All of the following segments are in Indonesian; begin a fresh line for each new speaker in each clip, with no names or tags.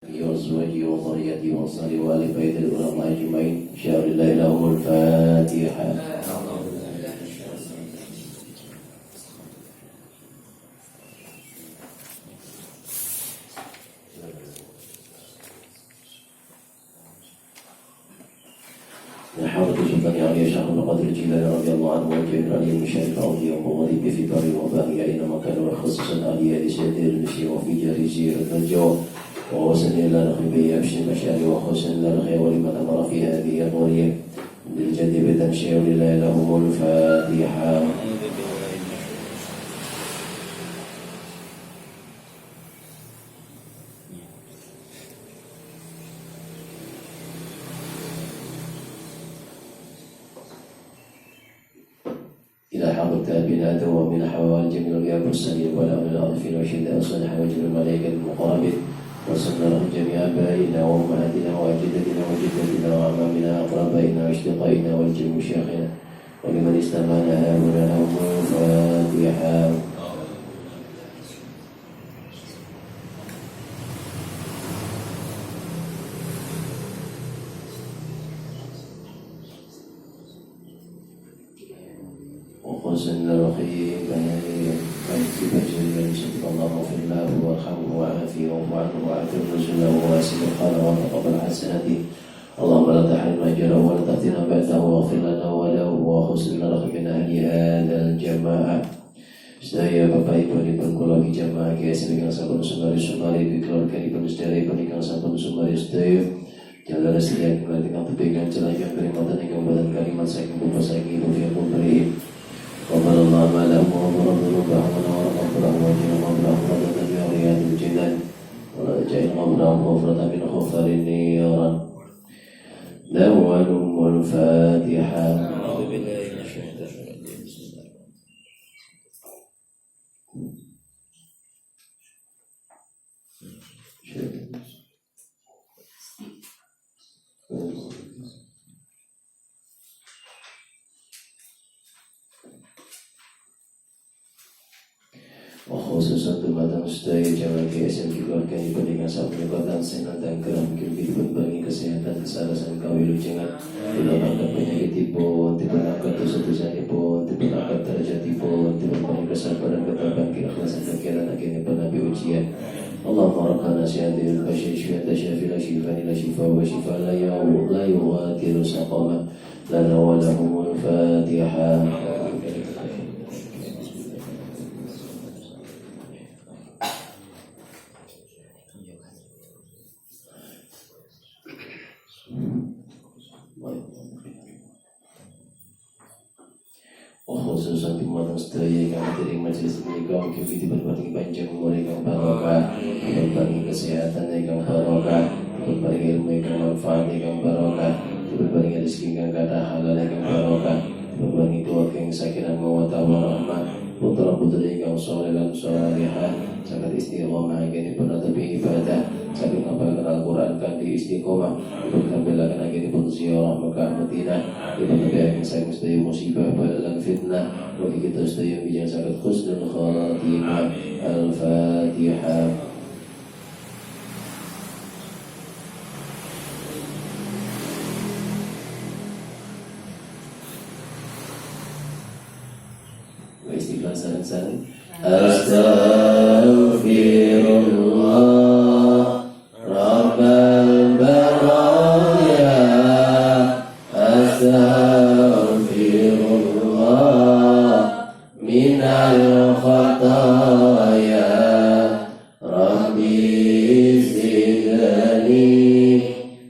وأزواجه وذريته وأنصاره وآل بيت العلماء أجمعين شهر الله لهم الفاتحة. من حضرة سلطان علي شيخ القدر الجيلاني رضي الله عنه وجعل علي المشارك أولياء وغريب في دار وباقي أينما كان وخصوصا علي لسيدي المشي وفي جريزي الرجو ووسن إلى نخبي أبشر مشاري وحسن للخير ولمن أمر في هذه الغريب بالجد بتنشير لله لهم الفاتحة. إلى حضرة أبينا ومن حوال جميع الأنبياء والمرسلين والأولياء العارفين والشهداء والصالحين وجميع الملائكة المقربين وصلنا لهم جميع آبائنا وأمهاتنا وأجدادنا وجداتنا وأعمامنا وأقربائنا وأشقائنا وجميع مشايخنا ولمن استمعنا هؤلاء لهم الفاتحة. وخزن الرقيب فاجتب جليل صدق الله في الله وارحمه وعافيه وعنه وعافيه رسله وواسع الخير وتقبل حسناته. اللهم لا تحرمنا اجره ولا تفتنا بعده واغفر لنا وله وخزن الرقيب من اهل هذا الجماعه. Saya Bapak Ibu di perguruan jamaah KSM yang sampun sumari di keluarga di penistari pernikahan sampun sumari sedaya jalan sedia kelantingan tepikan celaka kerimatan yang badan kalimat saking bupa saking ibu yang memberi وقال الله ما له وضرب ذنوبهم ورغفره وجل مغفرة في رياض الجنان ولا جعل مغفرة مغفرة من غفر نيرا. الأول والفاتحة. أعوذ بالله من الشيطان الرجيم. بسم الله. Khususan kepada mustahil jamaah KSM dikeluarkan di pendidikan saat penyebatan senat dan kerap kehidupan bagi kesehatan kesalahan kawin jangan tidak angkat penyakit tipu tidak angkat dosa-dosa tipu tidak angkat derajat tipu tidak bagi kesabaran ketabahan keikhlasan kekiran akhirnya penabi ujian. Allahumma rabbana syahadil bashir syuhada syafila syifani la syifa wa syifa la yughadiru saqama lana wa lahumul fatiha. Khususan di mana sedaya yang hadir majelis menika mugi dipun panjang umur ingkang barokah, dipun kesehatan ingkang barokah, dipun ilmu ingkang manfaat ingkang barokah, dipun rezeki ingkang kathah halal ingkang barokah, dipun keluarga ingkang sakinah mawaddah warahmah, putra putri ingkang saleh lan salihah, saged istiqomah anggenipun netepi ibadah, saged ngapalaken Al-Qur'an kanthi istiqomah, dipun kampelaken anggenipun ziarah Mekah Madinah, dipun nebiaken saking sedaya musibah balalan fitnah, bagi kita sedaya bijak saged husnul khatimah. Al-Fatihah. Istighfar sareng-sareng. Astaghfirullah Rabbal baraya. Astaghfirullah minal khataya. Rabbi zidni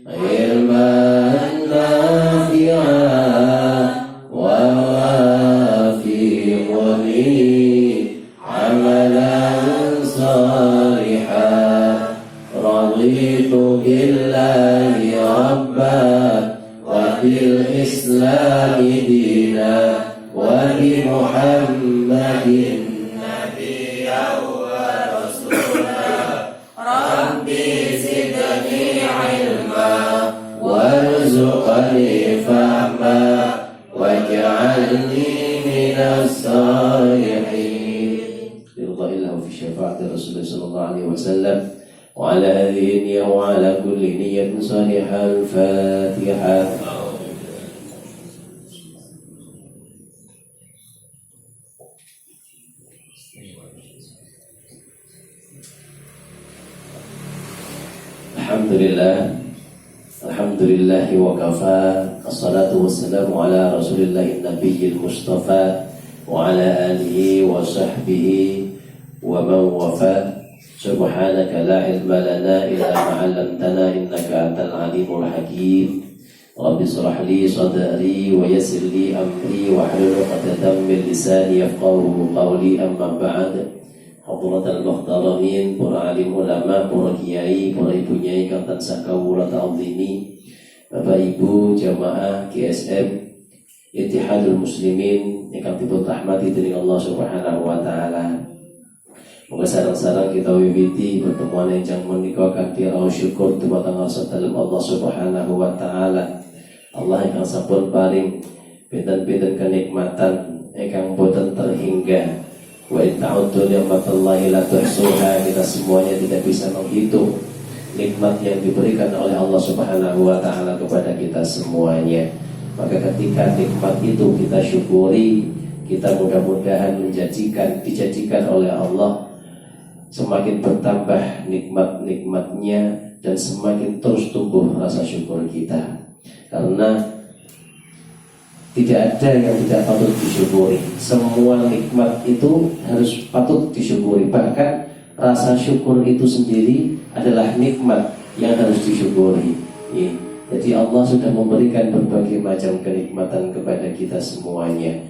ilman nafi'an wa amalan salihan. Raditu billahi rabban wa bil islami dina wa bi Muhammadin nabiyyan wa rasulah. Rabbi zidni ilma warzuqni fahma waj'alni minas salihin. Ridha illahu fi syafaati Rasulullah sallallahu alaihi wasallam wa وعلى هذه النية وعلى كل نية صالحة. الفاتحة. Alhamdulillahi wa kafa. Assalatu wassalamu ala rasulillahi nabiyil mustafa wa ala alihi wa sahbihi wa man wafa. Subhanaka la ilma lana illa ma 'allamtana innaka antal alimul hakim. Rabbi shrah li sadri wa yassir li amri wa hlul 'uqdatam min lisani yafqahu qawli. Amma ba'd. Hadratal muhtaramin, para alim ulama, para kiai, para ibu nyai kang tansah kawula ta'zimi, Bapak Ibu jamaah GSM Ittihadul Muslimin ingkang dipun rahmati dening Allah Subhanahu wa taala. Muga sareng-sareng kita wiwiti pertemuan ingkang menika kanthi raos syukur dumateng ngarsa dalem Allah Subhanahu wa taala. Allah ingkang sampun paring pinten-pinten kenikmatan ingkang boten terhingga. Wa ta'uddu ni'matallahi la tuhsuha. Kita semuanya tidak bisa menghitung nikmat yang diberikan oleh Allah Subhanahu wa taala kepada kita semuanya. Maka ketika nikmat itu kita syukuri, kita mudah-mudahan dijadikan oleh Allah semakin bertambah nikmat-nikmatnya dan semakin terus tumbuh rasa syukur kita. Karena tidak ada yang tidak patut disyukuri. Semua nikmat itu harus patut disyukuri. Bahkan rasa syukur itu sendiri adalah nikmat yang harus disyukuri. Jadi Allah sudah memberikan berbagai macam kenikmatan kepada kita semuanya.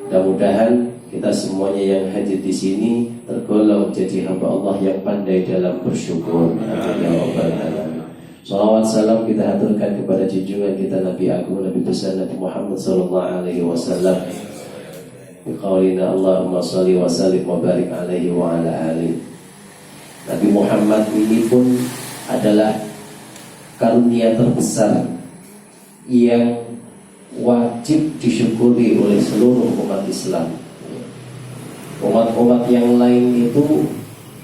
Mudah-mudahan kita semuanya yang hadir di sini tergolong jadi hamba Allah yang pandai dalam bersyukur. Amin ya rabbal alamin. Salawat salam kita haturkan kepada junjungan kita Nabi Agung Nabi besar Nabi Muhammad sallallahu alaihi wasallam. Biqaulina Allahumma shalli wa sallim wa barik alaihi wa ala alihi. Nabi Muhammad ini pun adalah karunia terbesar yang wajib disyukuri oleh seluruh umat Islam. Umat-umat yang lain itu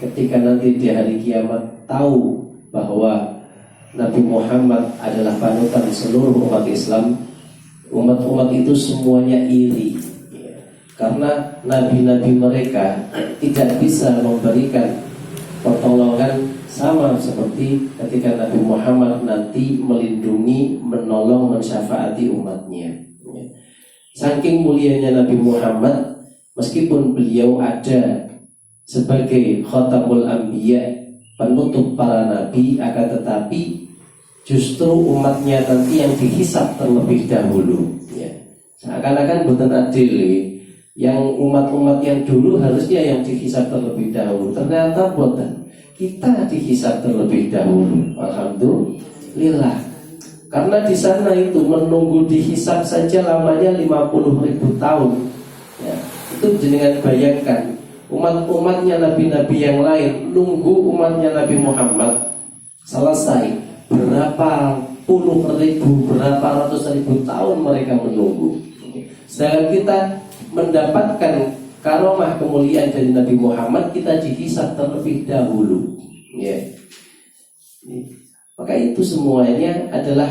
ketika nanti di hari kiamat tahu bahwa Nabi Muhammad adalah panutan seluruh umat Islam, umat-umat itu semuanya iri, karena nabi-nabi mereka tidak bisa memberikan pertolongan sama seperti ketika Nabi Muhammad nanti melindungi, menolong, mensyafaati umatnya. Saking mulianya Nabi Muhammad, meskipun beliau ada sebagai khatamul anbiya, penutup para nabi, akan tetapi justru umatnya nanti yang dihisab terlebih dahulu. Seakan-akan bukan adil. Yang umat-umat yang dulu harusnya yang dihisab terlebih dahulu. Ternyata bukan. Kita dihisab terlebih dahulu. Alhamdulillah. Karena di sana itu menunggu dihisab saja lamanya 50.000 tahun. Itu jenengan bayangkan. Umat-umatnya nabi-nabi yang lain nunggu umatnya Nabi Muhammad selesai berapa puluh ribu, berapa ratus ribu tahun mereka menunggu. Sedangkan kita mendapatkan karomah kemuliaan dari Nabi Muhammad, kita dihisab terlebih dahulu. Maka itu semuanya adalah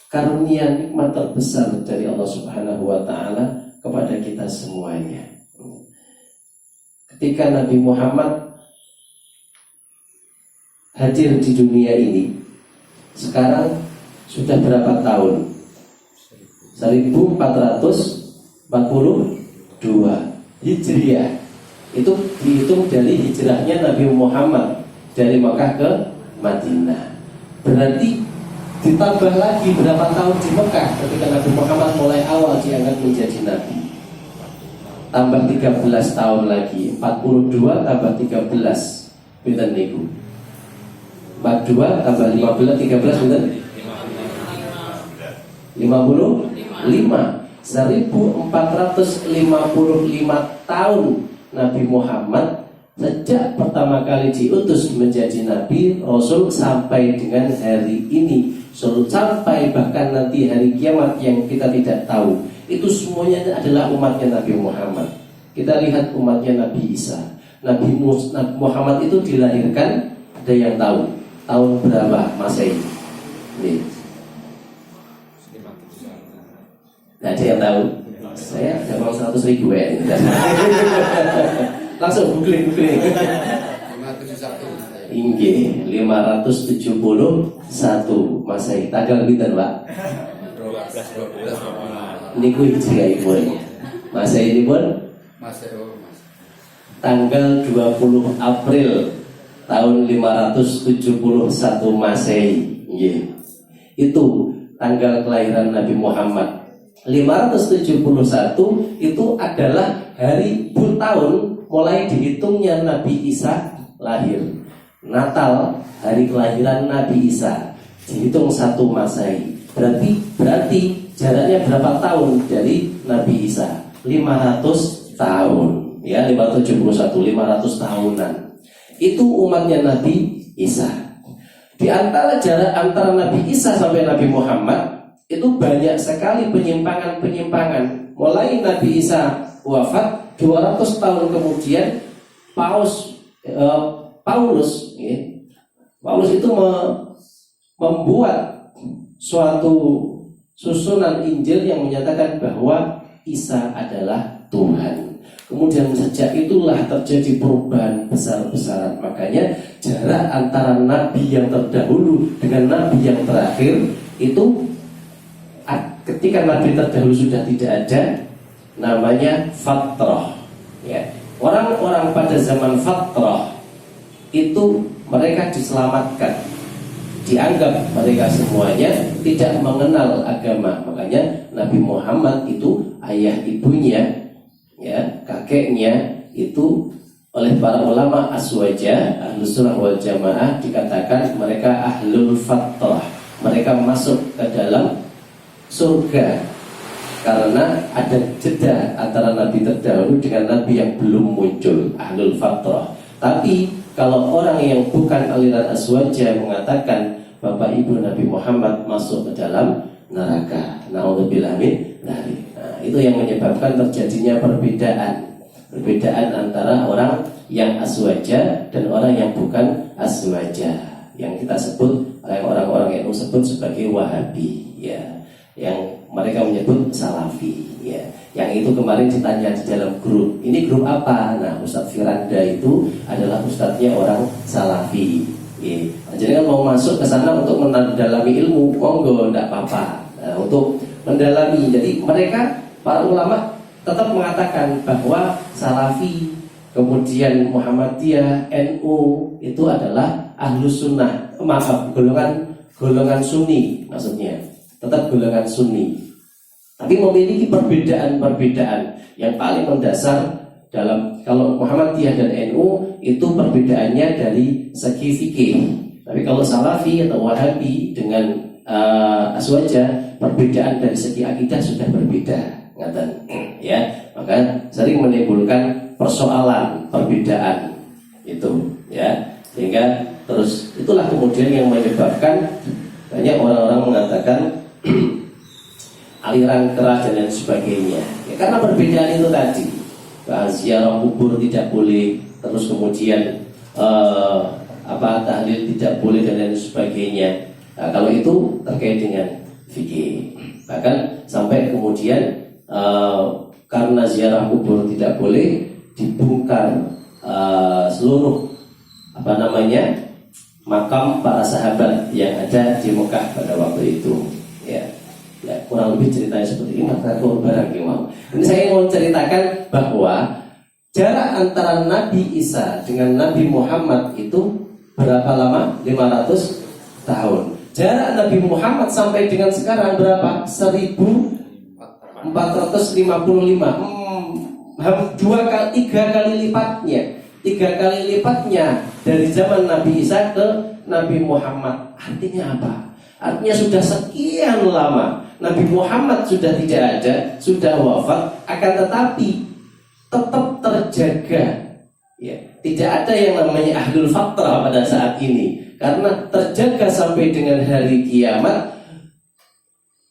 karunia nikmat terbesar dari Allah Subhanahu wa taala kepada kita semuanya. Ketika Nabi Muhammad hadir di dunia ini, sekarang sudah berapa tahun? 1442 Hijriah. Itu dihitung dari hijrahnya Nabi Muhammad dari Mekah ke Madinah. Berarti ditambah lagi berapa tahun di Mekah ketika Nabi Muhammad mulai awal diangkat menjadi Nabi. Tambah 13 tahun lagi, 42 tambah 13 pinten niku? 42 tambah 15 13 pinten? 55. 1455 tahun Nabi Muhammad sejak pertama kali diutus menjadi Nabi Rasul sampai dengan hari ini, sampai bahkan nanti hari kiamat yang kita tidak tahu. Itu semuanya adalah umatnya Nabi Muhammad. Kita lihat umatnya Nabi Isa. Nabi Muhammad itu dilahirkan Ada yang tahu tahun berapa Masehi? Nih. Nggak ada yang tahu. Saya ada mau 100.000 ya. Langsung googling. Inggih 571 Masehi. Tanggal pinten, Pak? 12 niku hijriahipun. Masehi ini pun tanggal 20 April tahun 571 Masehi. Nggih. Itu tanggal kelahiran Nabi Muhammad. 571 itu adalah hari tahun mulai dihitungnya Nabi Isa lahir. Natal, hari kelahiran Nabi Isa, dihitung 1 Masehi. Berarti jaraknya berapa tahun dari Nabi Isa? 500 tahun. Ya, 571, 500 tahunan. Itu umatnya Nabi Isa. Di antara jarak antara Nabi Isa sampai Nabi Muhammad itu banyak sekali penyimpangan. Mulai Nabi Isa wafat 200 tahun kemudian Paulus itu membuat suatu susunan Injil yang menyatakan bahwa Isa adalah Tuhan. Kemudian sejak itulah terjadi perubahan besar-besaran. Makanya jarak antara Nabi yang terdahulu dengan Nabi yang terakhir itu, ketika Nabi terdahulu sudah tidak ada, namanya fatrah. Ya. Orang-orang pada zaman fatrah itu mereka diselamatkan, dianggap mereka semuanya tidak mengenal agama. Makanya Nabi Muhammad itu ayah ibunya, ya, kakeknya itu oleh para ulama aswaja, ahlus sunnah wal jamaah dikatakan mereka ahlul fatrah. Mereka masuk ke dalam surga karena ada jeda antara Nabi terdahulu dengan Nabi yang belum muncul, ahlul fatrah. Tapi kalau orang yang bukan aliran aswaja mengatakan Bapak Ibu Nabi Muhammad masuk ke dalam neraka, naudzubillah min dzalik. Nah, itu yang menyebabkan terjadinya perbedaan antara orang yang aswaja dan orang yang bukan aswaja, yang kita sebut orang-orang yang sebut sebagai Wahabi, ya, yang mereka menyebut Salafi, ya. Yang itu kemarin ditanya di dalam grup, ini grup apa? Nah, Ustadz Firanda itu adalah ustadznya orang Salafi, ya. Jadi kan mau masuk ke sana untuk mendalami ilmu, monggo, tidak apa-apa. Nah, untuk mendalami, jadi mereka para ulama tetap mengatakan bahwa Salafi, kemudian Muhammadiyah, NU itu adalah ahlus sunnah, golongan Sunni, maksudnya tetap golongan Sunni. Tapi memiliki perbedaan yang paling mendasar dalam, kalau Muhammadiyah dan NU itu perbedaannya dari segi fikih. Tapi kalau Salafi atau Wahabi dengan aswaja, perbedaan dari segi akidah sudah berbeda, ngaten, ya. Maka sering menimbulkan persoalan perbedaan itu, ya. Sehingga terus itulah kemudian yang menyebabkan banyak orang-orang mengatakan aliran keras dan lain sebagainya, ya, karena perbedaan itu tadi. Ziarah kubur tidak boleh, terus kemudian tahlil tidak boleh dan lain sebagainya. Nah, kalau itu terkait dengan fikih, bahkan sampai kemudian karena ziarah kubur tidak boleh, dibongkar seluruh makam para sahabat yang ada di Mekah pada waktu itu, ya. Ya, kurang lebih ceritanya seperti ini. Maka barang mau. Ini saya mau ceritakan bahwa jarak antara Nabi Isa dengan Nabi Muhammad itu berapa lama? 500 tahun. Jarak Nabi Muhammad sampai dengan sekarang berapa? 1455. 3 kali lipatnya. 3 kali lipatnya dari zaman Nabi Isa ke Nabi Muhammad. Artinya apa? Artinya sudah sekian lama Nabi Muhammad sudah tidak ada, sudah wafat, akan tetapi tetap terjaga, ya. Tidak ada yang namanya ahlul fatrah pada saat ini, karena terjaga sampai dengan hari kiamat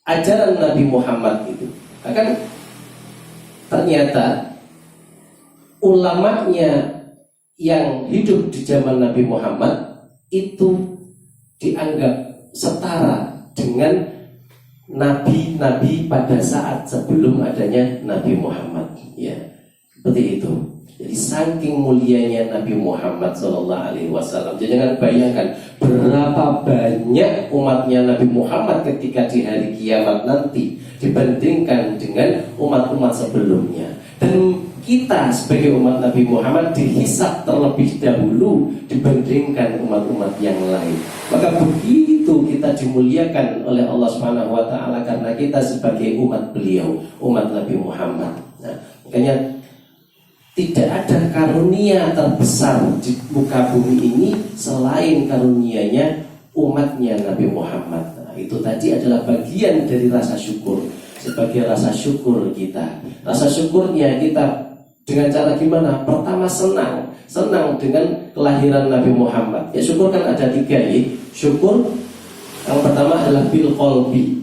ajaran Nabi Muhammad itu. Bahkan ternyata ulamanya yang hidup di zaman Nabi Muhammad itu dianggap setara dengan nabi-nabi pada saat sebelum adanya Nabi Muhammad, ya. Seperti itu. Jadi saking mulianya Nabi Muhammad SAW. Jangan bayangkan berapa banyak umatnya Nabi Muhammad ketika di hari kiamat nanti dibandingkan dengan umat-umat sebelumnya. Dan kita sebagai umat Nabi Muhammad dihisab terlebih dahulu dibandingkan umat-umat yang lain. Maka begitu kita dimuliakan oleh Allah Subhanahu wa taala karena kita sebagai umat beliau, umat Nabi Muhammad. Nah, makanya tidak ada karunia terbesar di muka bumi ini selain karunianya umatnya Nabi Muhammad. Nah, itu tadi adalah bagian dari rasa syukur. Sebagai rasa syukur kita, rasa syukurnya kita dengan cara gimana? Pertama senang dengan kelahiran Nabi Muhammad. Ya syukur kan ada 3 ya. Syukur yang pertama adalah bil qalbi.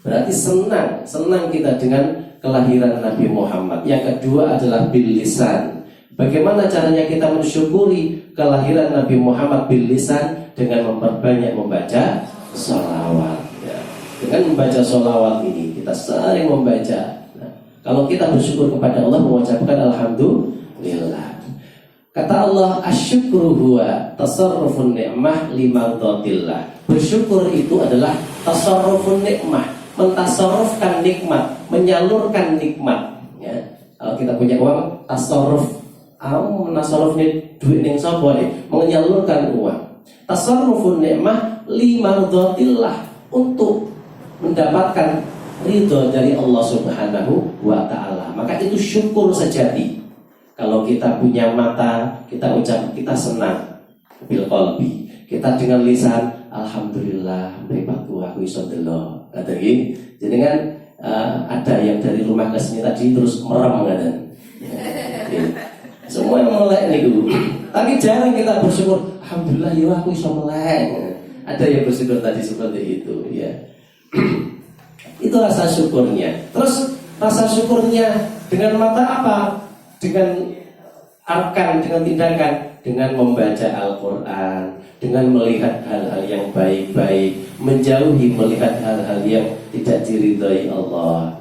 Berarti senang kita dengan kelahiran Nabi Muhammad. Yang kedua adalah bil lisan. Bagaimana caranya kita mensyukuri kelahiran Nabi Muhammad bil lisan? Dengan memperbanyak membaca sholawat. Ya. Dengan membaca sholawat ini kita sering membaca. Kalau kita bersyukur kepada Allah, mengucapkan alhamdulillah. Kata Allah, asyukru huwa tasarrufun ni'mah limardatillah. Bersyukur itu adalah tasarrufun ni'mah, mentasarrufkan nikmat, menyalurkan nikmat. Ya. Kalau kita punya uang, tasarruf, menasarrufnya duit ning sapa nih? Menyalurkan uang. Tasarrufun ni'mah limardatillah, untuk mendapatkan ridho dari Allah Subhanahu wa ta'ala. Maka itu syukur sejati. Kalau kita punya mata, kita ucap, kita senang bil qalbi. Kita dengan lisan, alhamdulillah, mripatku aku iso ndelok. Kata gini. Jadi kan ada yang dari rumah ke sini tadi terus merem kan. Semua yang melek niku. Tapi jarang kita bersyukur, alhamdulillah ya aku iso melek. Ada yang bersyukur tadi seperti itu, ya. Itu rasa syukurnya. Terus rasa syukurnya dengan mata apa? Dengan arkan, dengan tindakan, dengan membaca Al-Quran, dengan melihat hal-hal yang baik-baik, menjauhi melihat hal-hal yang tidak diridhai Allah.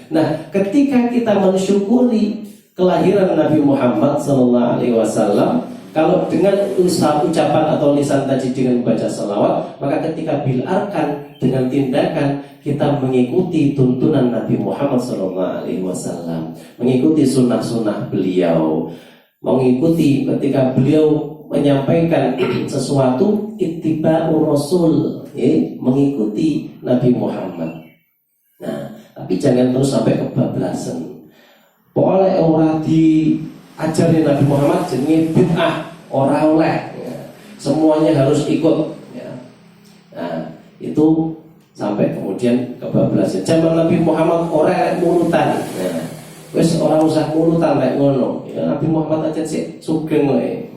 Nah, ketika kita mensyukuri kelahiran Nabi Muhammad SAW, kalau dengan ucapan atau lisan tadi dengan membaca salawat, maka ketika bil arkan, dengan tindakan kita mengikuti tuntunan Nabi Muhammad SAW, mengikuti sunnah-sunnah beliau, mengikuti ketika beliau menyampaikan sesuatu, ittiba'ur rasul, mengikuti Nabi Muhammad. Nah, tapi jangan terus sampai kebablasan. Boleh orang diajari Nabi Muhammad jenenge bid'ah, ora oleh. Semuanya harus ikut. Ya. Nah, itu sampai kemudian kebablasan. Zaman Nabi Muhammad orang munutan. Nah, wes orang usah munutan kayak ngono. Ya, Nabi Muhammad aja sih sugeng wae.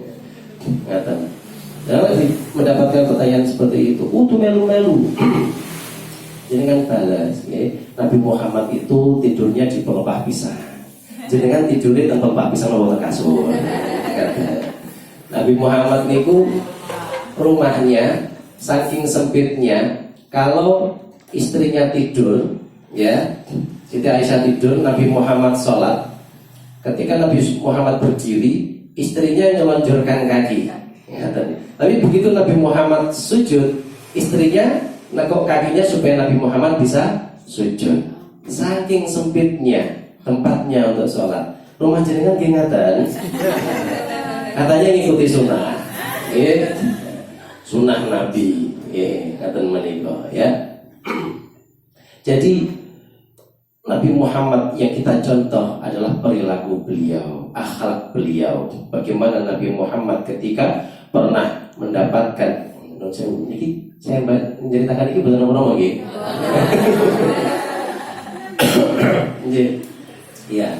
Ngaten. Jangan mendapatkan pertanyaan seperti itu. Tuh melu-melu. Jadi kan balas. Ya. Nabi Muhammad itu tidurnya di pelepah pisang. Jenengan tidurnya tempat Pak pisang lawan kasur. Nabi Muhammad niku rumahnya saking sempitnya, kalau istrinya tidur, ya, Siti Aisyah tidur, Nabi Muhammad sholat. Ketika Nabi Muhammad berdiri, istrinya nyelonjorkan kaki. Ya, tapi begitu Nabi Muhammad sujud, istrinya nekuk kakinya supaya Nabi Muhammad bisa sujud. Saking sempitnya tempatnya untuk sholat. Rumah jenengan ingatan, katanya ngikuti sunnah, sunnah Nabi, ngaten menika, ya. Jadi Nabi Muhammad yang kita contoh adalah perilaku beliau, akhlak beliau. Bagaimana Nabi Muhammad ketika pernah mendapatkan, saya menceritakan ini betul nomor lagi. Ya,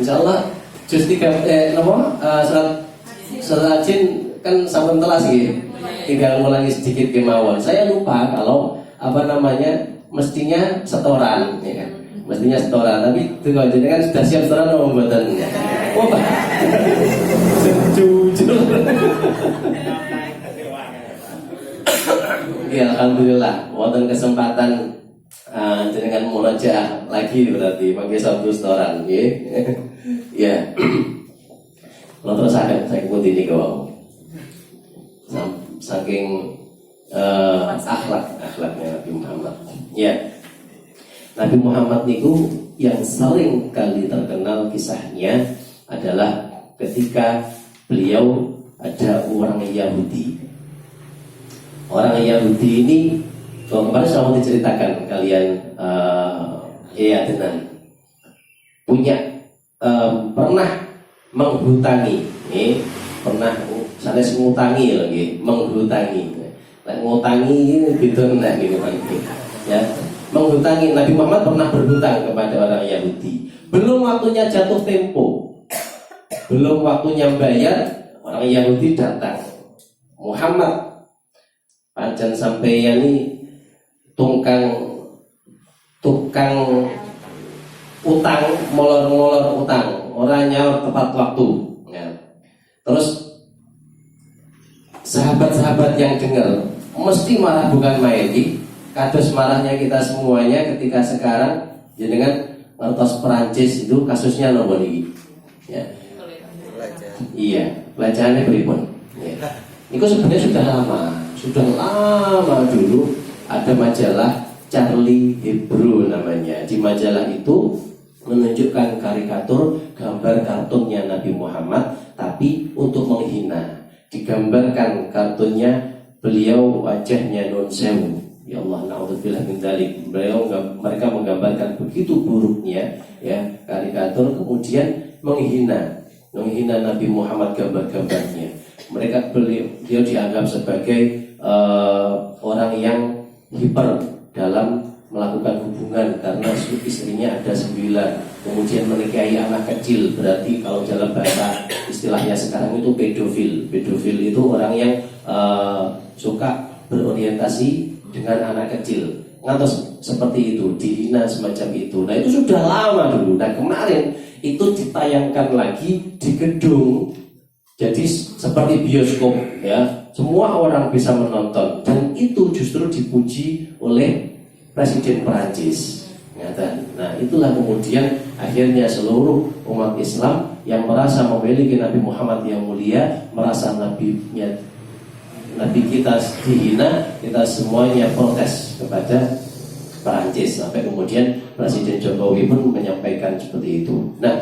insya Allah juz 3 surat Jin kan sampun telas gitu. Tinggal ngulangi sedikit kemauan. Saya lupa kalau mestinya setoran, ya kan? Mestinya setoran, tapi kalau jadi kan sudah siap setoran atau mboten? Oh, Pak. Jujur. Ya alhamdulillah, wonten kesempatan dengan murojaah lagi berarti pakai satu setoran, nggih. Ya. Kalau terus saya ikuti ini kau, saking akhlaknya Nabi Muhammad. Ya, Nabi Muhammad niku yang sering kali terkenal kisahnya adalah ketika beliau ada orang Yahudi. Orang Yahudi ini, kalau kemarin saya mau diceritakan kalian, dengan punya pernah menghutangi, pernah sanes ngutangi lagi, menghutangi. Nah, ngutangi ini gitu nah gitu ya. Menghutangi, Nabi Muhammad pernah berhutang kepada orang Yahudi. Belum waktunya jatuh tempo, belum waktunya bayar, orang Yahudi datang. Muhammad, pancen sampeyan ini tukang utang, molor-molor utang, orang nyaur tepat waktu. Ya. Terus sahabat-sahabat yang dengar mesti marah bukan main. Kados marahnya kita semuanya ketika sekarang jenengan ngertos Perancis itu kasusnya nopo niki. Ya. Iya, pelajarannya pripun. Ya. Itu sebenarnya sudah lama dulu ada majalah Charlie Hebdo namanya. Di majalah itu menunjukkan karikatur gambar kartunnya Nabi Muhammad, tapi untuk menghina. Digambarkan kartunnya beliau wajahnya non sewu. Ya Allah, naudzubillah min dzalik. Mereka menggambarkan begitu buruknya ya karikatur, kemudian menghina Nabi Muhammad gambar-gambarnya. Beliau dianggap sebagai orang yang hiper dalam melakukan hubungan karena istrinya ada 9, kemudian menikahi anak kecil. Berarti kalau dalam bahasa istilahnya sekarang itu pedofil. Pedofil itu orang yang suka berorientasi dengan anak kecil. Ngantos seperti itu, dihina semacam itu. Nah itu sudah lama dulu. Nah kemarin itu ditayangkan lagi di gedung. Jadi seperti bioskop ya, semua orang bisa menonton, dan itu justru dipuji oleh Presiden Perancis. Nah itulah kemudian akhirnya seluruh umat Islam yang merasa memiliki Nabi Muhammad yang mulia, merasa Nabi kita dihina, kita semuanya protes kepada Perancis, sampai kemudian Presiden Jokowi pun menyampaikan seperti itu. Nah,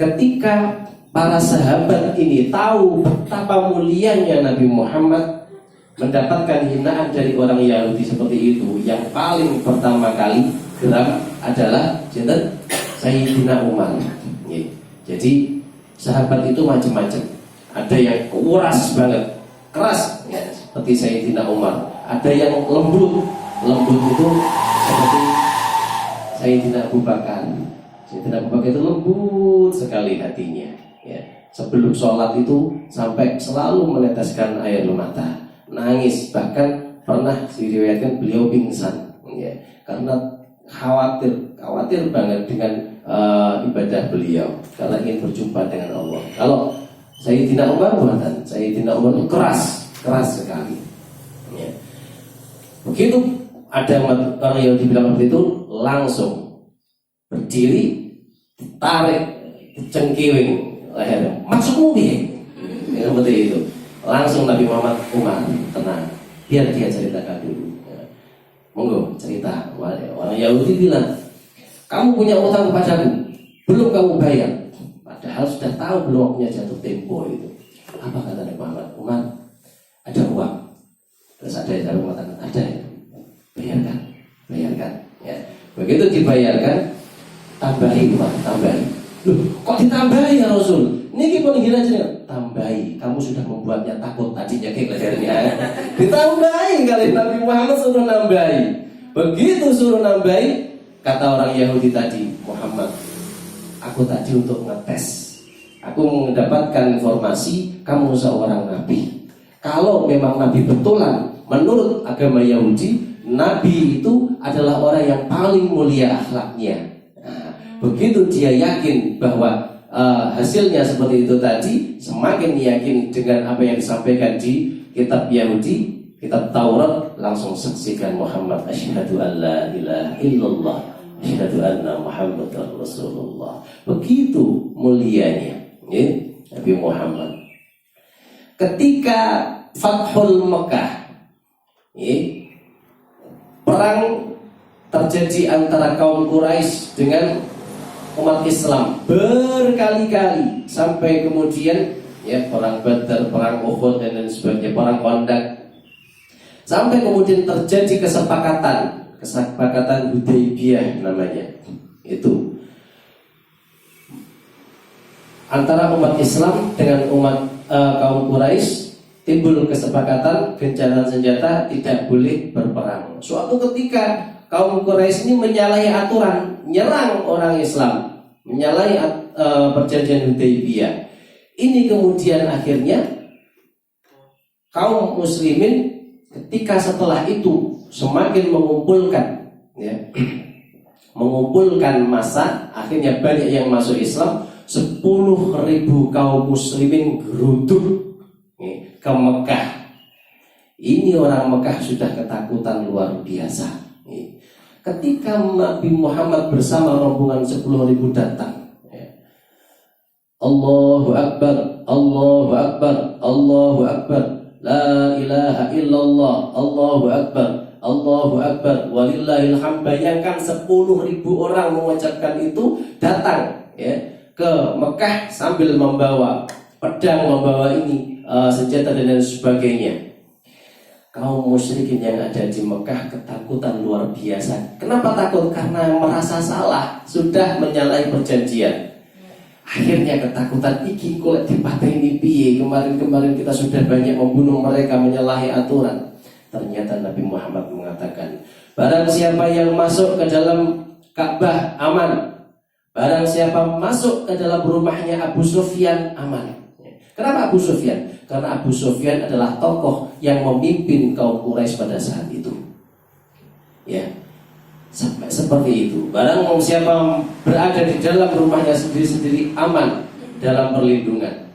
ketika para sahabat ini tahu betapa mulianya Nabi Muhammad, mendapatkan hinaan dari orang Yahudi seperti itu, yang paling pertama kali geram adalah Sayyidina Umar. Jadi sahabat itu macam-macam. Ada yang keras banget, keras ya, seperti Sayyidina Umar. Ada yang lembut itu seperti Sayyidina Abu Bakar. Sayyidina Abu Bakar itu lembut sekali hatinya ya. Sebelum sholat itu sampai selalu meneteskan air mata, nangis, bahkan pernah diriwayatkan beliau pingsan ya, karena khawatir banget dengan ibadah beliau, karena ingin berjumpa dengan Allah. Kalau Sayyidina Umar buatan, Sayyidina Umar itu keras sekali ya. Begitu ada orang yang dibilang seperti itu, langsung berdiri, tarik cengkiring lehernya, masuk mobil ya, seperti itu. Langsung Nabi Muhammad, Umar tenang, biar dia ceritakan dulu ya. Monggo cerita. Orang Yahudi bilang, kamu punya utang kepadaku, belum kamu bayar, padahal sudah tahu belum waktunya jatuh tempo itu. Apa kata Nabi Muhammad? Umar, ada uang. Terus ada yang mengatakan, ada ya, bayarkan ya. Begitu dibayarkan, tambahi Umar, tambahi. Loh, kok ditambahi ya Rasul? Ini pun gila aja, tambahi. Kamu sudah membuatnya takut tadinya kayak lehernya. Ditambahi kali Nabi Muhammad suruh nambahi. Begitu suruh nambahi, kata orang Yahudi tadi, Muhammad, aku tadi untuk ngetes. Aku mendapatkan informasi kamu seorang nabi. Kalau memang nabi betulan, menurut agama Yahudi, nabi itu adalah orang yang paling mulia akhlaknya. Begitu dia yakin bahwa hasilnya seperti itu tadi, semakin yakin dengan apa yang disampaikan di kitab Yahudi, kitab Taurat, langsung saksikan Muhammad, asyhadu an la ilaha illallah, asyhadu anna Muhammadar Rasulullah. Begitu mulianya Nabi Muhammad. Ketika Fathul Mekah, perang terjadi antara kaum Quraisy dengan umat Islam berkali-kali, sampai kemudian perang Badar, perang Uhud dan lain sebagainya, perang Khandaq, sampai kemudian terjadi kesepakatan Hudaybiyah namanya. Itu antara umat Islam dengan umat kaum Quraisy, timbul kesepakatan gencatan senjata, tidak boleh berperang. Suatu ketika kaum Quraisy ini menyalahi aturan, nyerang orang Islam, menyalahi perjanjian Hudaybiyah. Ini kemudian akhirnya kaum muslimin ketika setelah itu semakin mengumpulkan massa, akhirnya banyak yang masuk Islam. 10.000 kaum muslimin geruduk ke Mekah. Ini orang Mekah sudah ketakutan luar biasa. Ketika Nabi Muhammad bersama rombongan 10.000 datang, Allahu Akbar, Allahu Akbar, Allahu Akbar, la ilaha illallah, Allahu Akbar, Allahu Akbar, walillahil hamd. Bayangkan 10.000 orang mengucapkan itu, datang ke Mekah sambil membawa pedang, membawa senjata dan lain sebagainya. Kaum musyrikin yang ada di Mekah ketakutan luar biasa. Kenapa takut? Karena merasa salah, sudah menyalahi perjanjian. Akhirnya ketakutan, iki kok dipateni piye? Kemarin kita sudah banyak membunuh mereka, menyalahi aturan. Ternyata Nabi Muhammad mengatakan, barang siapa yang masuk ke dalam Ka'bah aman, barang siapa masuk ke dalam rumahnya Abu Sufyan aman. Kenapa Abu Sufyan? Karena Abu Sufyan adalah tokoh yang memimpin kaum Quraisy pada saat itu. Seperti itu. Barang siapa berada di dalam rumahnya sendiri-sendiri aman, dalam perlindungan.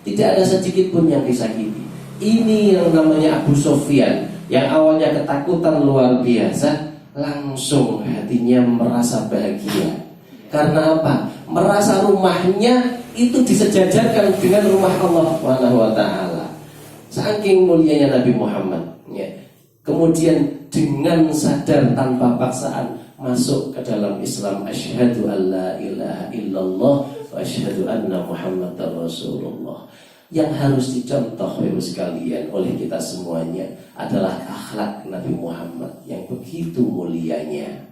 Tidak ada sedikit pun yang disakiti. Ini yang namanya Abu Sufyan, yang awalnya ketakutan luar biasa, langsung hatinya merasa bahagia. Karena apa? Merasa rumahnya itu disejajarkan dengan rumah Allah Subhanahu wa taala. Saking mulianya Nabi Muhammad. Kemudian dengan sadar tanpa paksaan masuk ke dalam Islam, asyhadu an la ilaha illallah wa asyhadu anna Muhammadar Rasulullah. Yang harus dicontoh Bapak sekalian oleh kita semuanya adalah akhlak Nabi Muhammad yang begitu mulianya.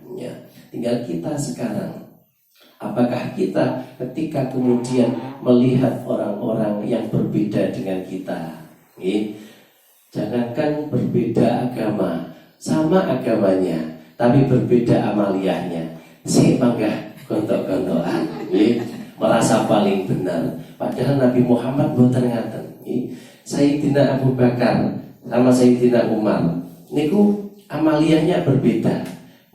Tinggal kita sekarang, apakah kita ketika kemudian melihat orang-orang yang berbeda dengan kita, jangankan berbeda agama, sama agamanya, tapi berbeda amaliyahnya, si panggah gontok-gontokan, merasa paling benar. Padahal Nabi Muhammad boten ngaten. Sayyidina Abu Bakar sama Sayyidina Umar niku amaliyahnya berbeda.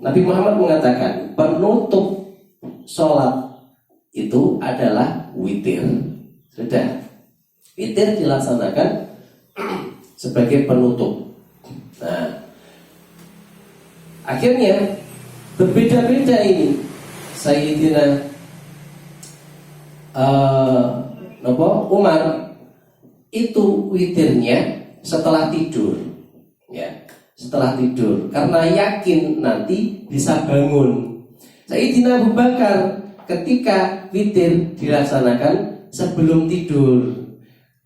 Nabi Muhammad mengatakan penutup sholat itu adalah witir. Sudah, witir dilaksanakan sebagai penutup. Nah, akhirnya berbeda-beda ini. Sayyidina Umar itu witirnya setelah tidur, setelah tidur, karena yakin nanti bisa bangun. Sayyidina Abu Bakar ketika witir dilaksanakan sebelum tidur,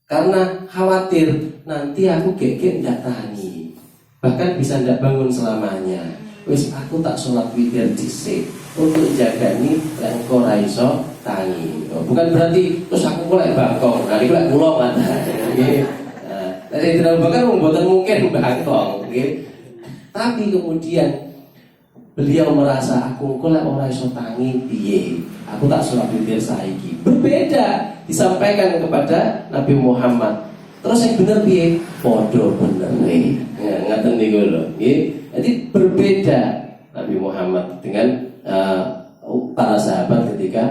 karena khawatir nanti aku gek ndak tani, bahkan bisa ndak bangun selamanya. Wis aku tak sholat witir dhisik untuk jagani lan ora iso tangi. Bukan berarti terus aku mulai bangkong. Nah, iki lek kula ngoten. Nggih. Dari Abu Bakar mboten mungkin bangkong, nggih. Tapi kemudian beliau merasa aku kok lek ora iso tangi piye? Aku tak sholat witir saiki. Berbeda disampaikan kepada Nabi Muhammad. Terus yang bener piye? Padha bener nih. Ngaten niku lho, nggih. Jadi berbeda Nabi Muhammad dengan para sahabat ketika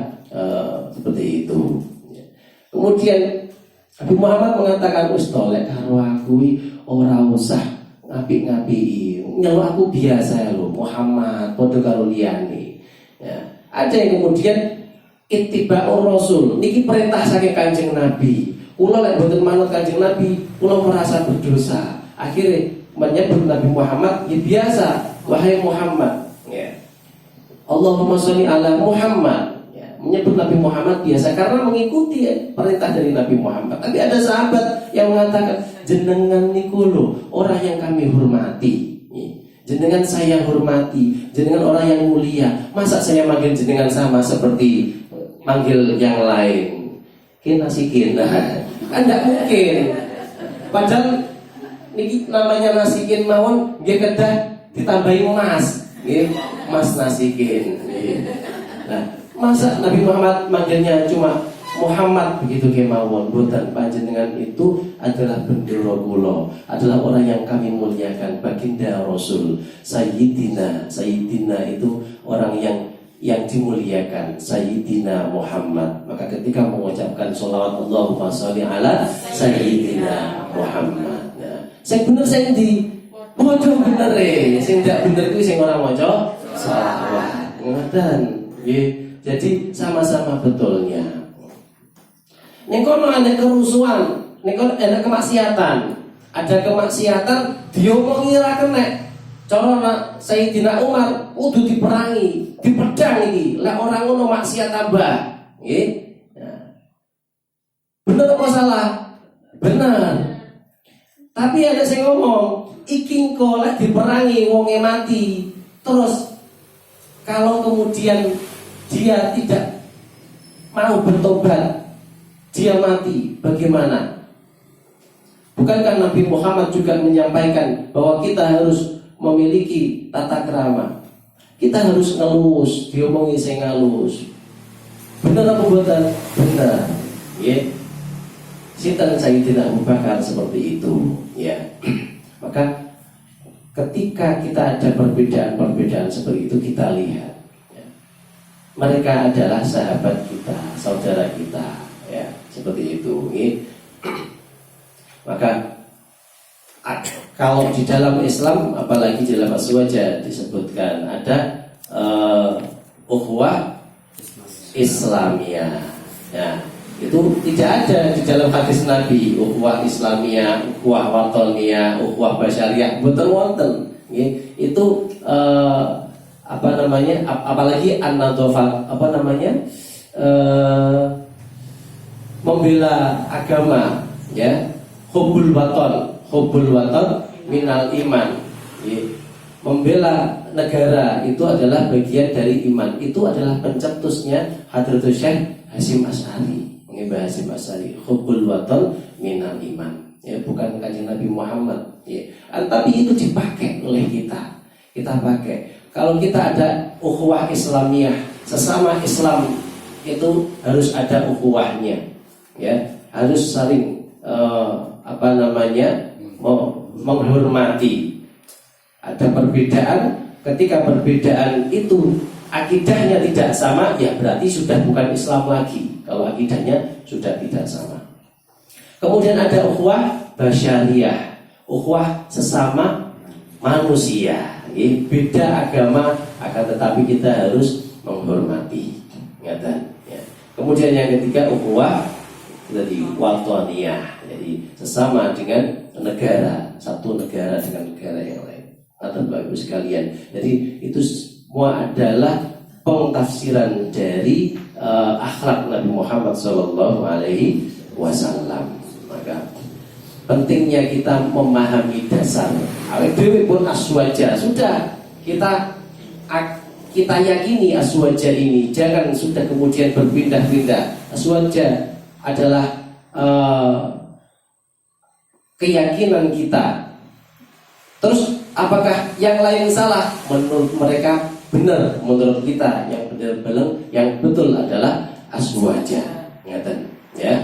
seperti itu. Kemudian Nabi Muhammad mengatakan tolek karo aku ora usah ngapik-ngapiki. Nyeluk aku biasa lho Muhammad padha karo liyane. Ya. Ada yang kemudian ittiba'ur rasul niki perintah saking Kanjeng Nabi. Kula lek mboten manut Kanjeng Nabi, kula merasa berdosa. Akhirnya menyebut Nabi Muhammad ya biasa, wahai Muhammad. Ya. Allahumma sholli ala Muhammad. Menyebut Nabi Muhammad biasa karena mengikuti perintah dari Nabi Muhammad. Tapi ada sahabat yang mengatakan jenengan niku lho orang yang kami hormati. Jenengan saya hormati, jenengan orang yang mulia. Masa saya manggil jenengan sama seperti manggil yang lain? Nasikin, kan tidak mungkin. Padahal niki namanya nasikin mawon, dia kedah ditambahi mas, mas nasikin. Nah, masa Nabi Muhammad manggilnya cuma Muhammad begitu kemawon? Boten, panjenengan itu adalah bendera kula, adalah orang yang kami muliakan, baginda Rasul, Sayyidina itu orang yang dimuliakan, Sayyidina Muhammad. Maka ketika mengucapkan sholawat Allahumma sholli ala Sayyidina Muhammad, nah, sing bener sing ndi? Waduh bener sing ndak bener kuwi sing ora maca sholawat. Ngoten nggih. Jadi sama-sama betulnya. Ning kono ana kerusuhan, ning kono ana kemaksiatan. Ada kemaksiatan diomongi ra kenek. Cara Sayyidina Umar kudu diperangi, dipedang iki. Lek ora ngono maksiat tambah. Nggih. Nah. Bener apa salah? Bener. Tapi ada sing ngomong, iki engko lek diperangi wonge mati. Terus kalau kemudian dia tidak mau bertobat, dia mati, bagaimana? Bukankah Nabi Muhammad juga menyampaikan bahwa kita harus memiliki tata krama, kita harus ngelus, diomongi sing ngalus. Benar apa buatan? Benar. Ya. Sinten Sayyidina Abu Bakar seperti itu, ya. Maka ketika kita ada perbedaan-perbedaan seperti itu, kita lihat mereka adalah sahabat kita, saudara kita, ya, seperti itu. Maka kalau di dalam Islam, apalagi di dalam Aswaja disebutkan ada ukhuwah Islamiyah. Ya, itu tidak ada di dalam hadis Nabi. Ukhuwah Islamiyah, ukhuwah watoniyah, ukhuwah basyariyah, boten wonten. Itu apa namanya, apalagi an-nadhafah, apa namanya, membela agama, ya, hubbul waton minal iman, ya. Membela negara itu adalah bagian dari iman. Itu adalah pencetusnya Hadratus Syekh Hasyim Asy'ari, Mbah Hasyim Asy'ari, hubbul waton minal iman, ya, bukan Kanjeng Nabi Muhammad, ya. Tapi itu dipakai oleh kita pakai. Kalau kita ada ukhuwah Islamiyah, sesama Islam itu harus ada ukhuwahnya, ya, harus saling menghormati. Ada perbedaan, ketika perbedaan itu akidahnya tidak sama, ya berarti sudah bukan Islam lagi. Kalau akidahnya sudah tidak sama. Kemudian ada ukhuwah basyariyah, ukhuwah sesama manusia. Beda agama, akan tetapi kita harus menghormati. Ingatan, ya. Kemudian yang ketiga ukhuwah dari watoniyah, jadi sesama dengan negara, satu negara dengan negara yang lain. Bapak Ibu sekalian, jadi itu semua adalah pengtafsiran dari akhlak Nabi Muhammad SAW. Maka pentingnya kita memahami dasar. Awake dhewe pun aswaja, sudah kita yakini aswaja ini, jangan sudah kemudian berpindah-pindah. Aswaja adalah keyakinan kita. Terus apakah yang lain salah? Menurut mereka benar, menurut kita yang benar, yang betul adalah aswaja. Ngaten, ya.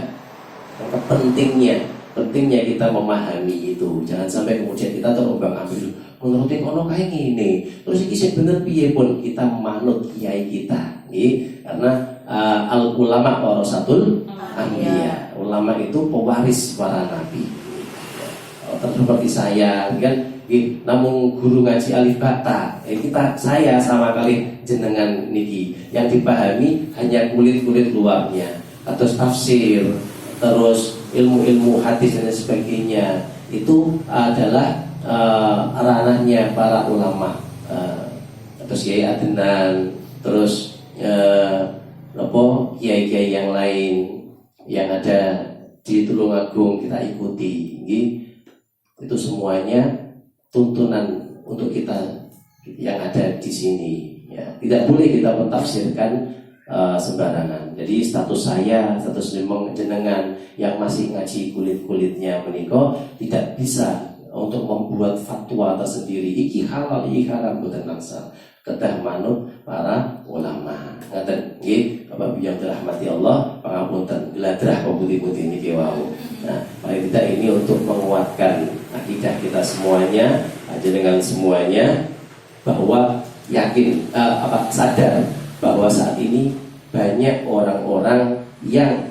Maka pentingnya kita memahami itu. Jangan sampai kemudian kita terombang-ambing. Menurut kono kae ngene. Terus iki sing bener piye pun kita manut kiai kita. Nggih, karena al ulama warasatul anbiya. ulama itu pewaris para nabi. Seperti saya kan, namun guru ngaji alif bata, saya sama kali jenengan niki yang dipahami hanya kulit luarnya, atau tafsir, terus ilmu hadis dan sebagainya. Itu adalah ranahnya para ulama, terus Kiai Adnan, terus kiai-kiai yang lain yang ada di Tulungagung kita ikuti. Itu semuanya tuntunan untuk kita yang ada di sini. Ya, tidak boleh kita mentafsirkan sembarangan. Jadi status saya, status jenengan yang masih ngaji kulit-kulitnya menika tidak bisa untuk membuat fatwa tersendiri. Iki halal, iki haram, boten langsung. Kedah manut para ulama. Ngaten nggih, Bapak yang dirahmati Allah, pangapunten gladrah putih-putih niki wau. Nah, paling tidak ini untuk menguatkan akidah kita semuanya, dengan semuanya, bahwa yakin sadar bahwa saat ini banyak orang-orang yang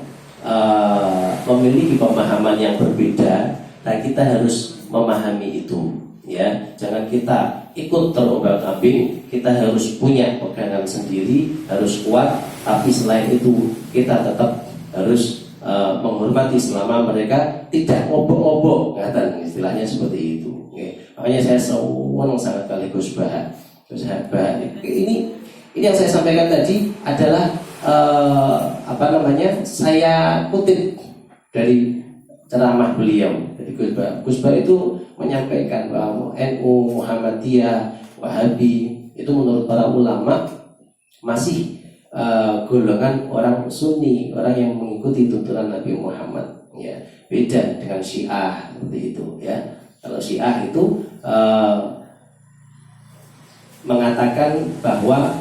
memiliki pemahaman yang berbeda, dan kita harus memahami itu. Ya, jangan kita ikut terombang-ambing, kita harus punya pegangan sendiri, harus kuat. Tapi selain itu kita tetap harus menghormati selama mereka tidak ngobok-ngobok, ngaten istilahnya seperti itu. Makanya saya senang sangat kali Gus Bah. Ini yang saya sampaikan tadi adalah saya kutip dari ceramah beliau. Jadi Gus Bah itu menyampaikan bahwa NU, Muhammadiyah, Wahabi itu menurut para ulama masih golongan orang Sunni, orang yang mengikuti tuntunan Nabi Muhammad. Ya, beda dengan Syiah seperti itu. Ya, kalau Syiah itu mengatakan bahwa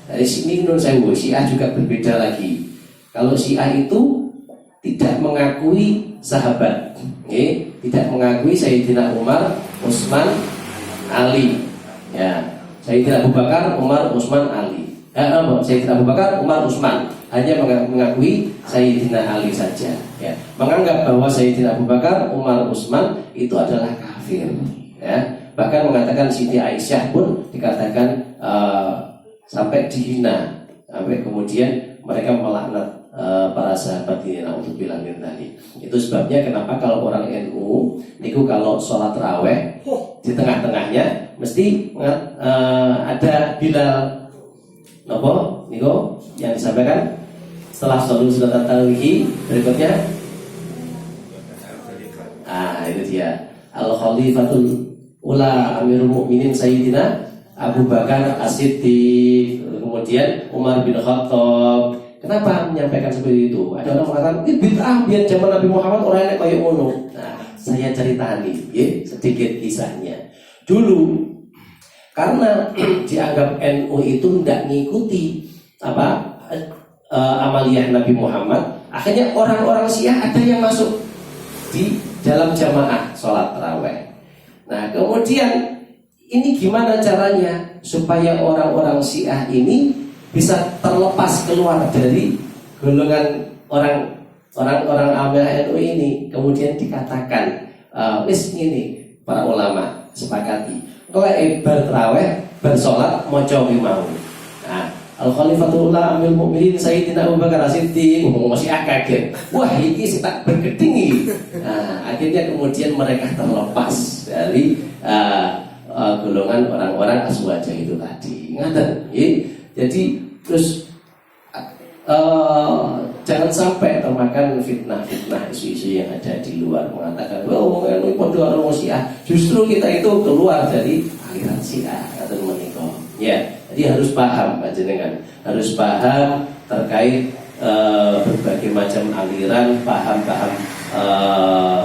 dari sini menurut saya Syiah juga berbeda lagi. Kalau Syiah itu tidak mengakui sahabat, tidak mengakui Sayyidina Umar, Utsman, Ali. Ya, Sayyidina Abu Bakar, Umar, Utsman, Ali. Sayyidina Abu Bakar, Umar, Utsman, hanya mengakui Sayyidina Ali saja. Ya, menganggap bahwa Sayyidina Abu Bakar, Umar, Utsman itu adalah kafir. Ya, bahkan mengatakan Siti Aisyah pun dikatakan sampai dihina, sampai kemudian mereka melaknat para sahabat ini untuk bilangin tadi. Itu sebabnya kenapa kalau orang NU niku kalau sholat raweh di tengah-tengahnya mesti ada Bilal nopo niku yang disampaikan setelah sholat tarawih berikutnya. Itu dia Al-Khalifatul Ula Amirul Mukminin Sayyidina Abu Bakar As-Siddiq, kemudian Umar bin Khattab. Kenapa menyampaikan seperti itu? Ada orang mengatakan, bid'ah biar zaman Nabi Muhammad orangnya kayak ngono. Nah, saya ceritani sedikit kisahnya. Dulu karena dianggap NU itu tidak mengikuti amaliyah Nabi Muhammad, akhirnya orang-orang Syiah ada yang masuk di dalam jamaah sholat tarawih. Nah, kemudian ini gimana caranya supaya orang-orang Syiah ini bisa terlepas keluar dari golongan orang Ahmadiyah NU ini. Kemudian dikatakan wis ini para ulama sepakati kalau bertarawih bersolat maca mau. Nah, Al-Khalifatul Amil Mukminin Sayyidina Abu Bakar As-Siddiq masih kaget. Wah, ini sih tak bergeding. Nah, akhirnya kemudian mereka terlepas dari golongan orang-orang aswaja itu tadi. Ngaten, jadi terus jangan sampai termakan fitnah-fitnah isu-isu yang ada di luar mengatakan ini podo orang Syiah. Justru kita itu keluar dari aliran Syiah atau menikah. Ya, jadi harus paham, panjenengan harus paham terkait berbagai macam aliran, paham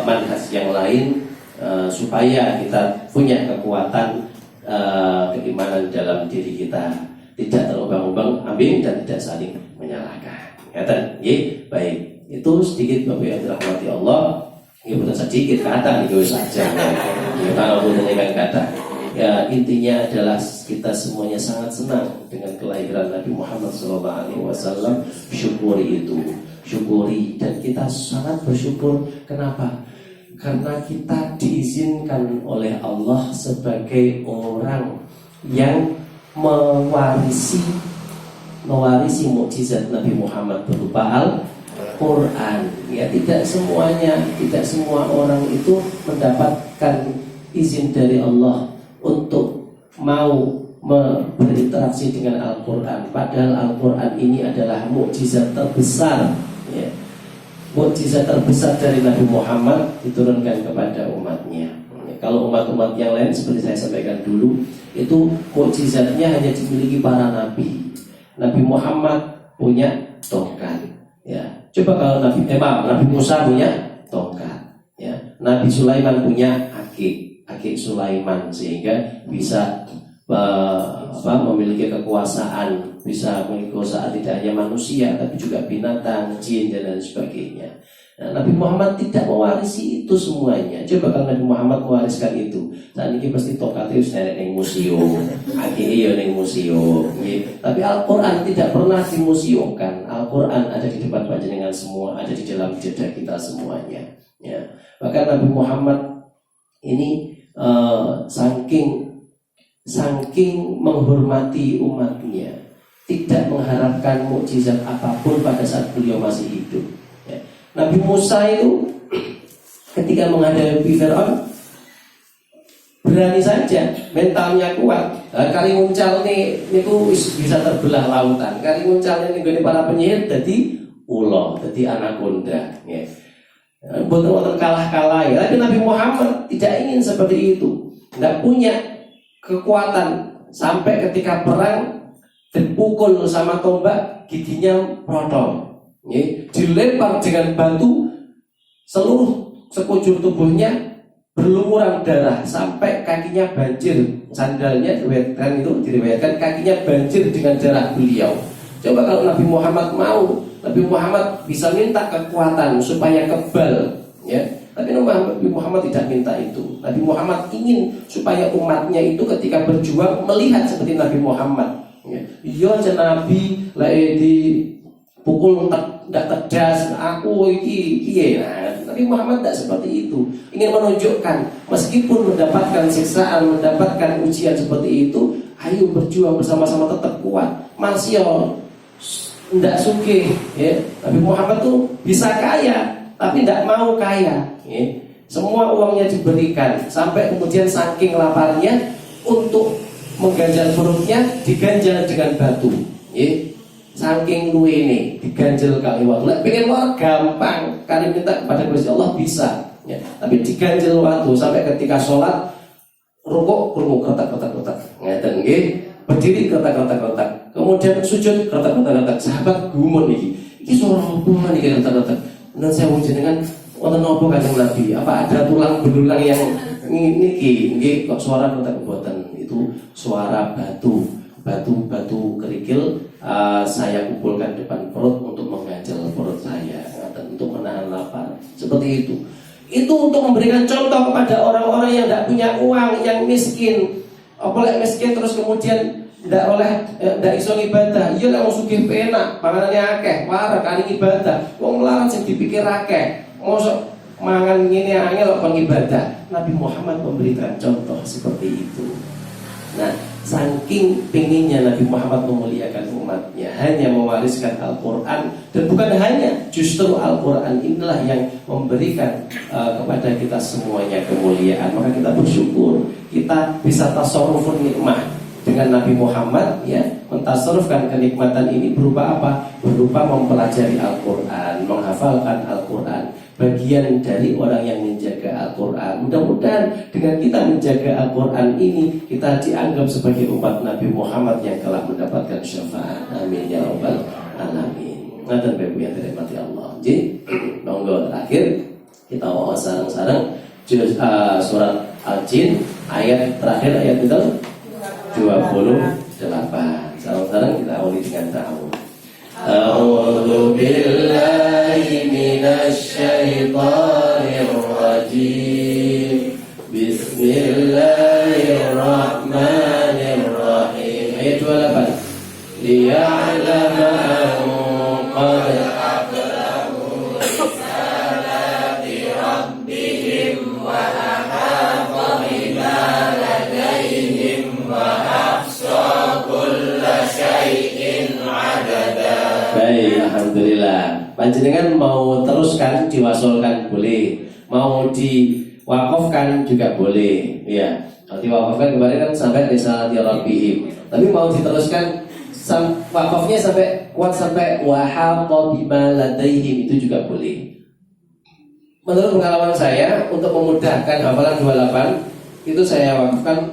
manhaj yang lain, supaya kita punya kekuatan keimanan dalam diri kita, tidak terombang-ombang ambing dan tidak saling menyalahkan. Baik, itu sedikit Bapak yang dirahmati Allah. Ini bukan sedikit kata itu saja. Kalau dengan kata, ya intinya adalah kita semuanya sangat senang dengan kelahiran Nabi Muhammad SAW. Syukuri itu. syukuri. Dan kita sangat bersyukur. Kenapa? Karena kita diizinkan oleh Allah sebagai orang yang mewarisi mukjizat Nabi Muhammad berupa Al-Quran. Ya, tidak semua orang itu mendapatkan izin dari Allah untuk mau berinteraksi dengan Al-Quran. Padahal Al-Quran ini adalah mukjizat terbesar, ya. Mukjizat terbesar dari Nabi Muhammad diturunkan kepada umatnya. Kalau umat-umat yang lain seperti saya sampaikan dulu, itu mukjizatnya hanya dimiliki para nabi. Nabi Muhammad punya tongkat, ya. Coba kalau Nabi Musa punya tongkat, ya. Nabi Sulaiman punya akik Sulaiman, sehingga bisa memiliki kekuasaan, tidak hanya manusia tapi juga binatang, jin dan lain sebagainya. Nah, Nabi Muhammad tidak mewarisi itu semuanya. Coba kalau Nabi Muhammad mewariskan itu, saat ini pasti tongkatnya harus nenek neng museum, akhirnya neng museum. Tapi Al-Quran tidak pernah dimuseumkan. Al-Quran ada di depan panjenengan semua, ada di dalam jeda kita semuanya. Ya. Bahkan Nabi Muhammad ini saking menghormati umatnya, tidak mengharapkan mukjizat apapun pada saat beliau masih hidup. Ya. Nabi Musa itu ketika menghadapi Fir'aun berani saja, mentalnya kuat. Kali muncal niku bisa terbelah lautan. Kali muncalnya niku para penyihir jadi ulo, jadi anakonda. Ya. Betul-betul kalah-kalah ya. Tapi Nabi Muhammad tidak ingin seperti itu. Tidak punya kekuatan sampai ketika perang dipukul sama tombak giginya protol, dilempar dengan batu, seluruh sekujur tubuhnya berlumuran darah sampai kakinya banjir. Sandalnya diriwayatkan kakinya banjir dengan darah beliau. Coba kalau Nabi Muhammad mau, Nabi Muhammad bisa minta kekuatan supaya kebal, ya. Tapi Nabi Muhammad tidak minta itu. Nabi Muhammad ingin supaya umatnya itu ketika berjuang melihat seperti Nabi Muhammad. Iya, Nabi lah dipukul tidak tegas, aku iki. Nah, Nabi Muhammad tidak seperti itu. Ingin menunjukkan meskipun mendapatkan siksaan, mendapatkan ujian seperti itu, ayo berjuang bersama-sama tetap kuat. Masih tidak sugih, ya. Nabi Muhammad tuh bisa kaya, tapi tidak mau kaya. Semua uangnya diberikan, sampai kemudian saking laparnya untuk mengganjal perutnya diganjal dengan batu. Saking luwe ini diganjal kali waktu. Pengen wah gampang, kali minta kepada Gusti Allah bisa, ya. Tapi diganjal waktu sampai ketika sholat rukuk kertak, ngeten nggih, berdiri kertak. Kemudian sujud kertak. Sahabat gumun iki suara apa niki kertak. Dan saya jenengan wonten napa Kanjeng Nabi? Apa ada tulang belulang yang niki nggih kok suara kertak mboten? Itu suara batu kerikil saya kumpulkan depan perut untuk mengganjal perut saya, untuk menahan lapar. Seperti itu. Itu untuk memberikan contoh kepada orang-orang yang tidak punya uang, yang miskin. Apalagi miskin terus kemudian tidak iso ibadah. Iya kalau sugih penak, panganannya akeh, parah kali ibadah. Wong melarat sing dipikir akeh. Mosok mangan ngene angel kok ibadah. Nabi Muhammad memberikan contoh seperti itu. Nah, saking penginnya Nabi Muhammad memuliakan umatnya, hanya mewariskan Al-Quran. Dan bukan hanya, justru Al-Quran inilah yang memberikan kepada kita semuanya kemuliaan. Maka kita bersyukur, kita bisa tasarrufun nikmah dengan Nabi Muhammad, ya. Mentasarrufkan kenikmatan ini berupa apa? Berupa mempelajari Al-Quran, menghafalkan Al-Quran. Bagian dari orang yang menjaga Al-Quran. Mudah-mudahan dengan kita menjaga Al-Quran ini, kita dianggap sebagai umat Nabi Muhammad yang telah mendapatkan syafaat. Amin ya rabbal alamin. Ngaten Bapak yang dirahmati Allah. Jadi, monggo terakhir kita mau sareng-sareng surat Al-Jin ayat terakhir, ayat itu 28. Sareng-sareng kita awali dengan ta'awun. A'udzu billahi minasy syaithanir rajim. Bismillahirrahmanirrahim. Ayat 28. Liya'lama an qad Jenengan mau teruskan diwasolkan boleh, mau diwakafkan juga boleh, ya. Kalau diwakafkan kemarin kan sampai risalati rabbihim, tapi mau diteruskan wakafnya sampai kuat sampai wahata bima ladaihim itu juga boleh. Menurut pengalaman saya untuk memudahkan hafalan 28 itu saya wakafkan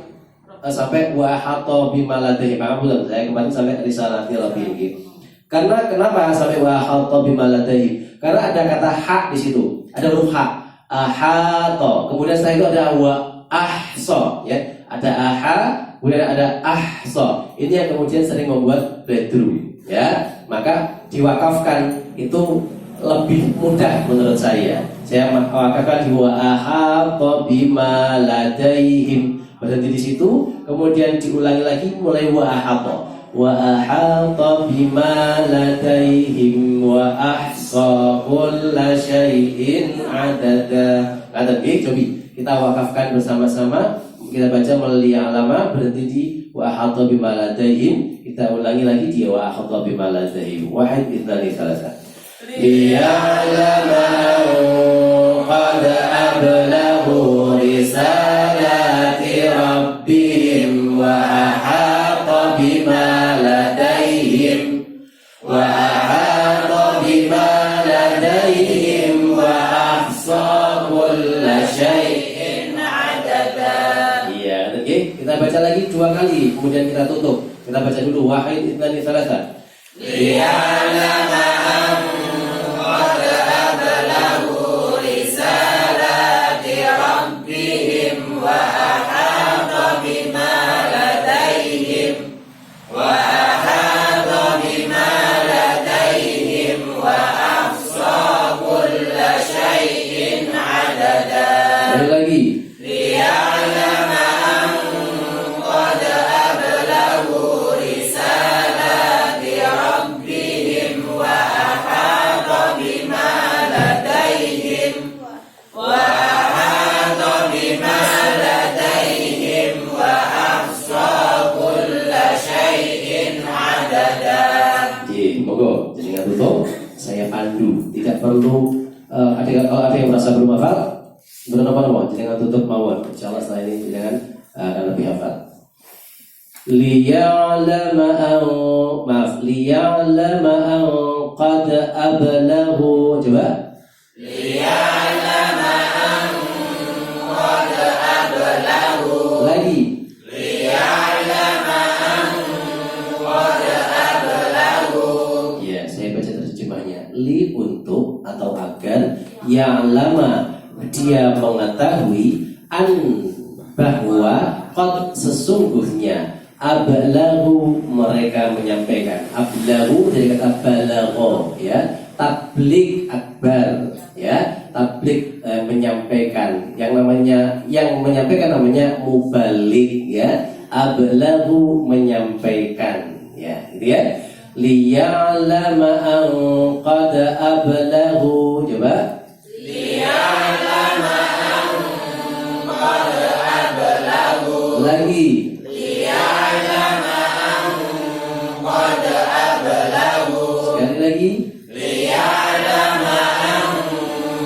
sampai wahata bima ladaihim. Betul, saya kemarin sampai risalati rabbihim. Karena kenapa sampai wahata bima ladaihim? Karena ada kata hak di situ, ada huruf hak, ahata. Kemudian setelah itu ada wa ahsa, ya. Ada aha, kemudian ada ahsa. Ini yang kemudian sering membuat bedru, ya. Maka diwakafkan itu lebih mudah menurut saya. Saya wakafkan di wa ahata bima ladaihim, berhenti di situ, kemudian diulangi lagi mulai wa ahata bima ladaihim wa ahsa kulla syai'in adada. Kata cobi kita wakafkan bersama-sama. Kita baca melalui alama, berhenti di wa ahata bima ladaihim. Kita ulangi lagi di wa ahata bima ladaihim. Wahid ithnani thalatha. Liya'lama qad ablaghu risalati rabbihim wa ahata bima ladaihim wa ahata bima ladaihim wa ahsa kulla syai'in adada. Iya, oke. Kita baca lagi 2 kali, kemudian kita tutup. Kita baca dulu wahid ithnani thalatha. Liya'lama qad ablaghu risalati rabbihim wa ahata bima ladaihim wa ahata bima ladaihim wa ahsa kulla syai'in adada. Sekali lagi. Liya'lama qad ablaghu risalati rabbihim wa ahata bima ladaihim wa ahata bima ladaihim wa ahsa kulla syai'in adada. Monggo jenengan tutup, saya pandu, tidak perlu kalau ada yang merasa belum hafal, berapa jenengan tutup mawon. Insyaallah setelah ini jenengan akan lebih hafal. Liya'lama an qad ablaghu. Coba. Liya'lama an qad ablaghu. Lagi. Liya'lama an qad ablaghu. Ya, saya baca terjemahnya. Li untuk atau agar, ya'lama dia mengetahui, an bahwa qad sesungguhnya, ablaghu mereka menyampaikan. Ablaghu dari kata balagho, ya, tabligh akbar, ya, tabligh menyampaikan. Yang menyampaikan namanya mubaligh, ya. Ablaghu menyampaikan, ya, gitu ya. Liya'lama an qad ablaghu. Coba. Liya'lama an qad ablaghu. Lagi. Liya'lama an qad ablaghu. Sekali lagi. Liya'lama an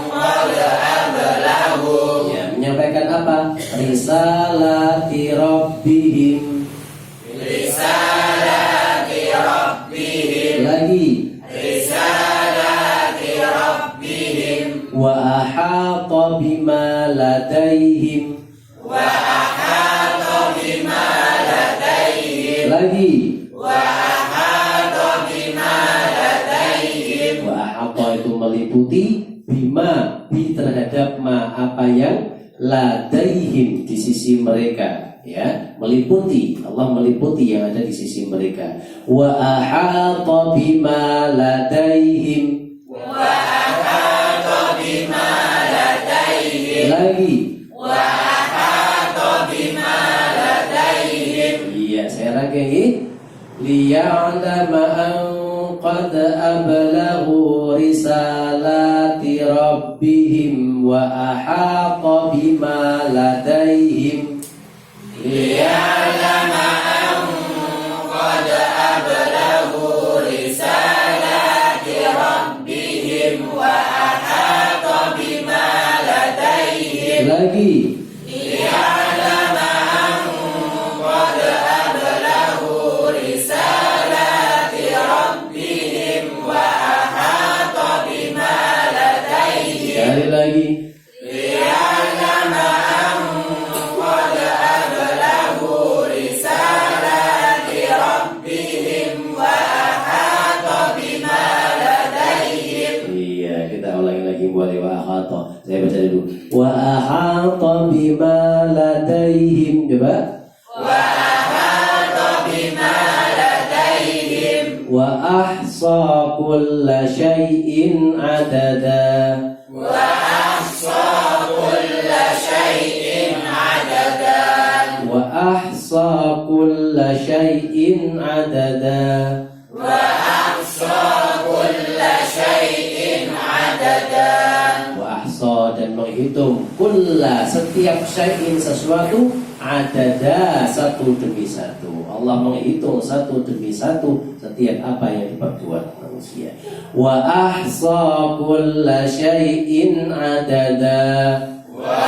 qad ablaghu. Ya, menyampaikan apa? Risalati rabbihim. Risalati rabbihim. Lagi. Risalati rabbihim. Wa ahata bima ladaihim. Wa ahata bima ladaihim. Lagi. Wa ahata bima ladaihim. Wa ahata itu meliputi, bima terhadap ma apa yang ladaihim di sisi mereka, ya, meliputi. Allah meliputi yang ada di sisi mereka. Wa ahata bima ladaihim. Wa ahata bima ladaihim. Lagi. Wa ahata bima ladaihim. Iya, saya rangkai. Liya'lama an qad ablaghu risalati rabbihim wa ahata bima ladaihim. Liya'lama an qad ablaghu risalati rabbihim Saya baca dulu. Wa ahata bima ladaihim. Coba.
Wa ahata bima ladaihim.
Wa ahsa kulla syai'in adada.
Wa ahsa kulla syai'in adada.
Wa ahsa kulla syai'in adada.
Wa ahsa kulla syai'in adada.
Wa ahsa dan menghitung kulla setiap syai'in sesuatu adada satu demi satu. Allah menghitung satu demi satu setiap apa yang diperbuat manusia. Wa ahsa kulla syai'in adada.
Wa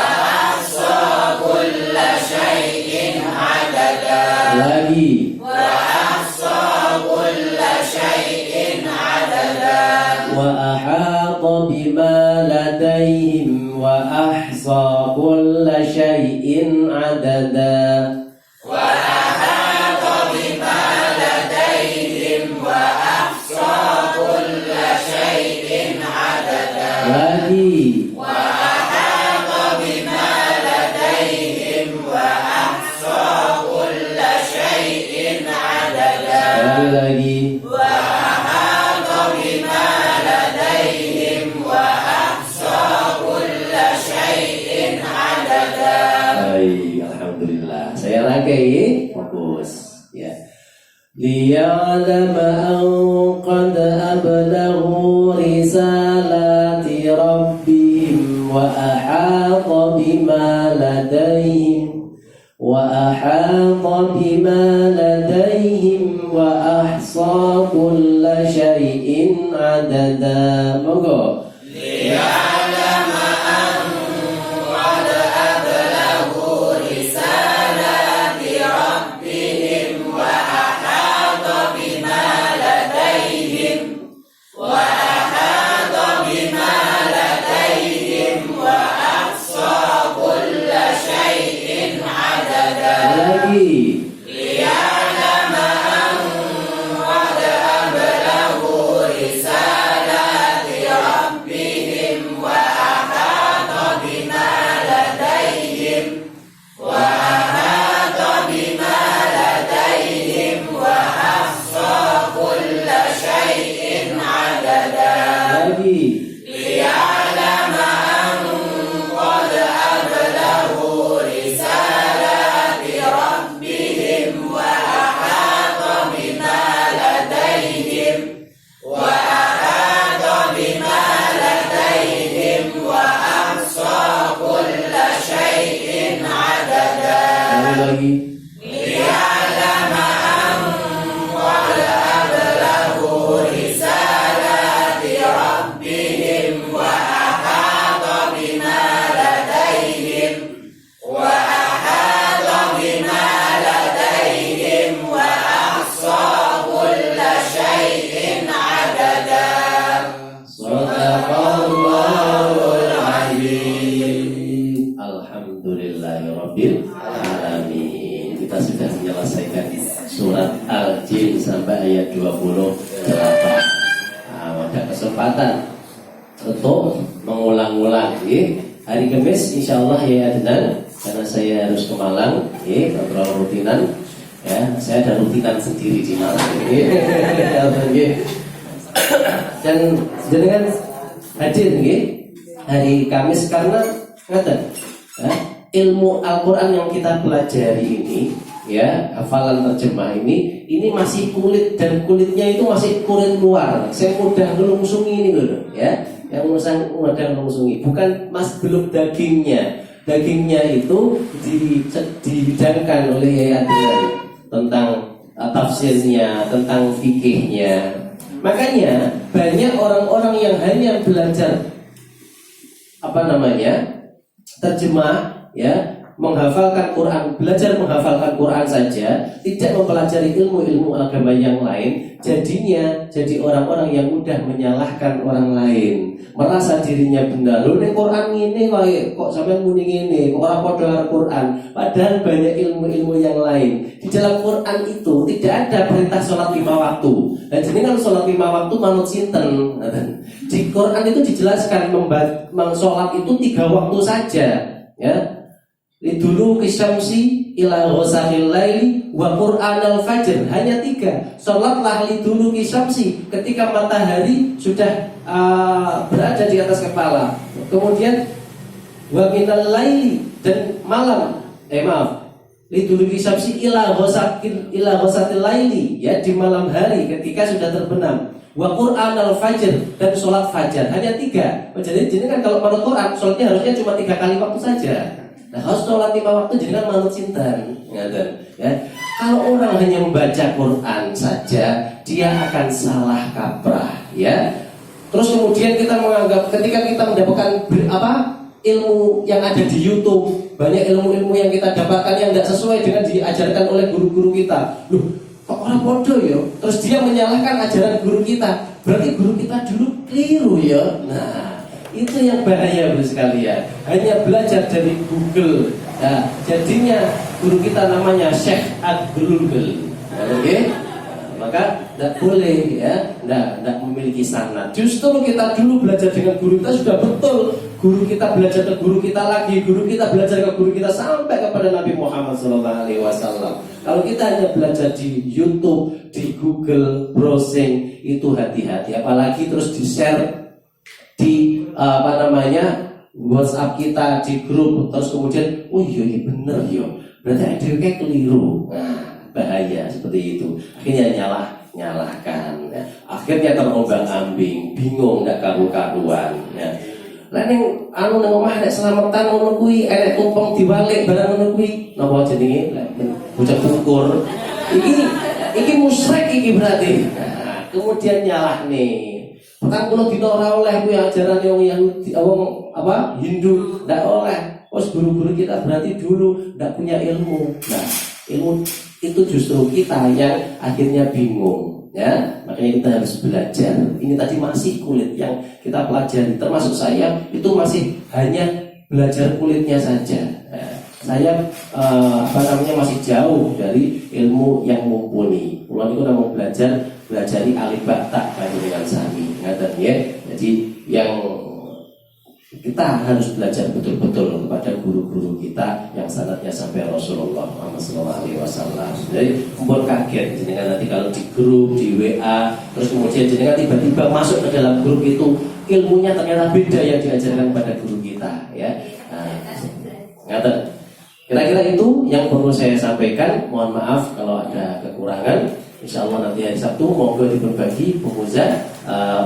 ahsa kulla syai'in adada.
Lagi.
Wa ahsa kulla syai'in adada.
Wa ahata bima ladaihim wa ahsa kulla syai'in adada.
Wa ahata bima ladaihim wa ahsa kulla syai'in adada.
Lagi.
Wa ahata bima ladaihim wa ahsa kulla syai'in adada.
Sekali lagi.
Wa ahata bima ladaihim wa ahsa kulla syai'in adada.
Baik, alhamdulillah. Saya rangkai, fokus ya. Liya'lama an qad ablaghu risalati rabbihim wa ahata bima ladaihim wa ahata bima ladaihim wa ahsa kulla syai'in adada. Monggo.
Liya'lama an qad ablaghu risalati rabbihim wa ahata bima ladaihim wa ahata bima ladaihim wa ahsa kulla syai'in adada.
Lagi.
Liya'lama an qad ablaghu risalati rabbihim wa ahata bima ladaihim wa ahata bima ladaihim wa ahsa kulla syai'in adada.
Lagi.
Liya'lama an qad ablaghu risalati rabbihim wa ahata bima ladaihim wa ahata bima ladaihim wa ahsa kulla syai'in adada.
Lagi.
Liya'lama an qad ablaghu risalati rabbihim wa ahata bima ladaihim wa ahata bima ladaihim wa ahsa kulla syai'in adada.
Sadaqallahul azim. Alhamdulillahirabbil alamin. Kita sudah menyelesaikan surat Al-Jin sampai ayat 28. Ada kesempatan untuk mengulang-ulang hari Kamis insyaallah ya Adnan, karena saya harus ke Malang ngobrol rutinan ya. Saya ada rutinan sendiri di Malang dan jenengan hadir hari Kamis karena ngaten ilmu Al-Quran yang kita pelajari ini ya, hafalan terjemah ini masih kulit, dan kulitnya itu masih kulit luar. Saya mudah ngelungsungi ini loh ya, yang mudah ngelungsungi, bukan belum dagingnya. Dagingnya itu dibidangkan oleh Adnan tentang tafsirnya, tentang fikihnya. Makanya banyak orang-orang yang hanya belajar terjemah ya, menghafalkan Quran, belajar menghafalkan Quran saja, tidak mempelajari ilmu-ilmu agama yang lain, jadinya jadi orang-orang yang mudah menyalahkan orang lain, merasa dirinya benar. Loh nek Quran ini kok sampean muni ngene, kok ora padha Quran, padahal banyak ilmu-ilmu yang lain. Di dalam Quran itu tidak ada perintah sholat 5 waktu. Dan jenengan sholat 5 waktu manut sinten. Di Quran itu dijelaskan sholat itu 3 waktu saja, ya. Lidulu kisyamsi ila ghasaqil laili wa qur'anal fajr, hanya 3. Salatlah lidulu kisyamsi ketika matahari sudah berada di atas kepala. Kemudian wa minal laili, dan malam lidulu kisyamsi ila ghasaqil laili, ya, di malam hari ketika sudah terbenam. Wa qur'anal fajr, dan sholat fajar, hanya 3. Jadi kan kalau menurut Quran sholatnya harusnya cuma 3 kali waktu saja. Nah, kalau sholat 5 waktu jadi kan manut sinten, ya. Kalau orang hanya membaca Quran saja, dia akan salah kaprah, ya. Terus kemudian kita menganggap ketika kita mendapatkan ilmu yang ada di YouTube, banyak ilmu-ilmu yang kita dapatkan yang tidak sesuai dengan diajarkan oleh guru-guru kita. Loh, kok orang bodoh ya? Terus dia menyalahkan ajaran guru kita. Berarti guru kita dulu keliru ya. Nah, itu yang bahaya sekalian. Hanya belajar dari Google, nah, jadinya guru kita namanya Syekh Ad-Google. Oke? Maka tidak boleh, ya, tidak memiliki sanad. Justru kita dulu belajar dengan guru kita sudah betul. Guru kita belajar ke guru kita lagi, guru kita belajar ke guru kita sampai kepada Nabi Muhammad SAW. Kalau kita hanya belajar di YouTube, di Google, browsing, itu hati-hati. Apalagi terus di-share di WhatsApp kita, di grup, terus kemudian oh iya bener ya, berarti ada kayak keliru. Nah, bahaya seperti itu. Akhirnya nyalahkan, ya. Akhirnya terombang-ambing, bingung, nggak karu-karuan, ya. Lah ning nang omah nek selamatan ngono kuwi enek tumpeng diwalik barang ngono kuwi napa jenenge bocah kukur. Iki musyrik iki berarti. Nah, kemudian nyalah nih. Petang puluh dina ora oleh kuwi ajaran wong Yahudi, wong Hindu ndak oleh. Guru-guru kita berarti dulu ndak punya ilmu. Nah, ilmu itu justru kita yang akhirnya bingung, ya. Makanya kita harus belajar. Ini tadi masih kulit yang kita pelajari, termasuk saya itu masih hanya belajar kulitnya saja. Saya masih jauh dari ilmu yang mumpuni. Mulai itu mau belajari alifba ta dengan sami, ngaten ya. Jadi yang kita harus belajar betul-betul kepada guru-guru kita yang sanadnya sampai Rasulullah Muhammad SAW. Jadi kumpul kaget jenengan nanti kalau di grup, di WA, terus kemudian jenengan tiba-tiba masuk ke dalam grup itu, ilmunya ternyata beda yang diajarkan pada guru kita, ya. Ngaten. Kira-kira itu yang perlu saya sampaikan. Mohon maaf kalau ada kekurangan. Insyaallah nanti hari Sabtu monggo diberbagi pengusaha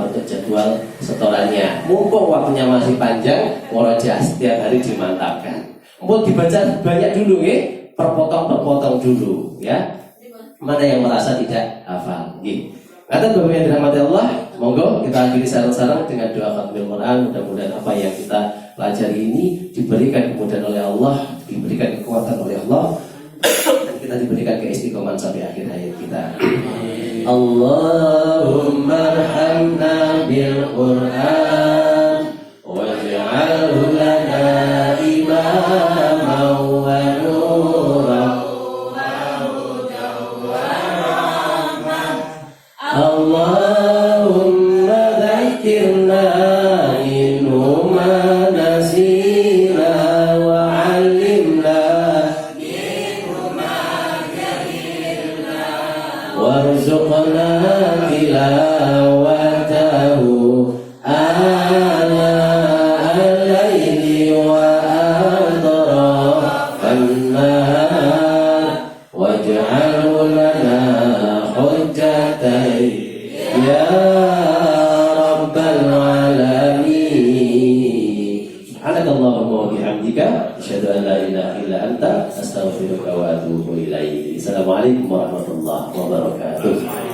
untuk jadwal setorannya. Mumpung waktunya masih panjang, murojaah setiap hari dimantapkan. Mau dibaca banyak dulu, ya, perpotong dulu, ya. Mana yang merasa tidak hafal, gitu. Kata Bapak yang dirahmati Allah, monggo kita akhiri sarang-sarang dengan doa khatmil Quran. Mudah-mudahan apa yang kita pelajari ini diberikan kemudahan oleh Allah, diberikan kekuatan oleh Allah, dan kita diberikan keistiqomahan sampai akhir hayat kita. Allahumma arhamna bil Quran waj'alhu lana imaman wa nuran. Allahumma dzakirna minhu ma nasina wa 'allimna warzuqna tilawatahu ana al-laili wa atrafan nahar waj'alhu lana hujjatan ya rabbal alamin. Subhanakallahumma wa bihamdika asyhadu an la ilaha illa anta astaghfiruka wa atubu ilaik. Assalamualaikum warahmatullahi wabarakatuh.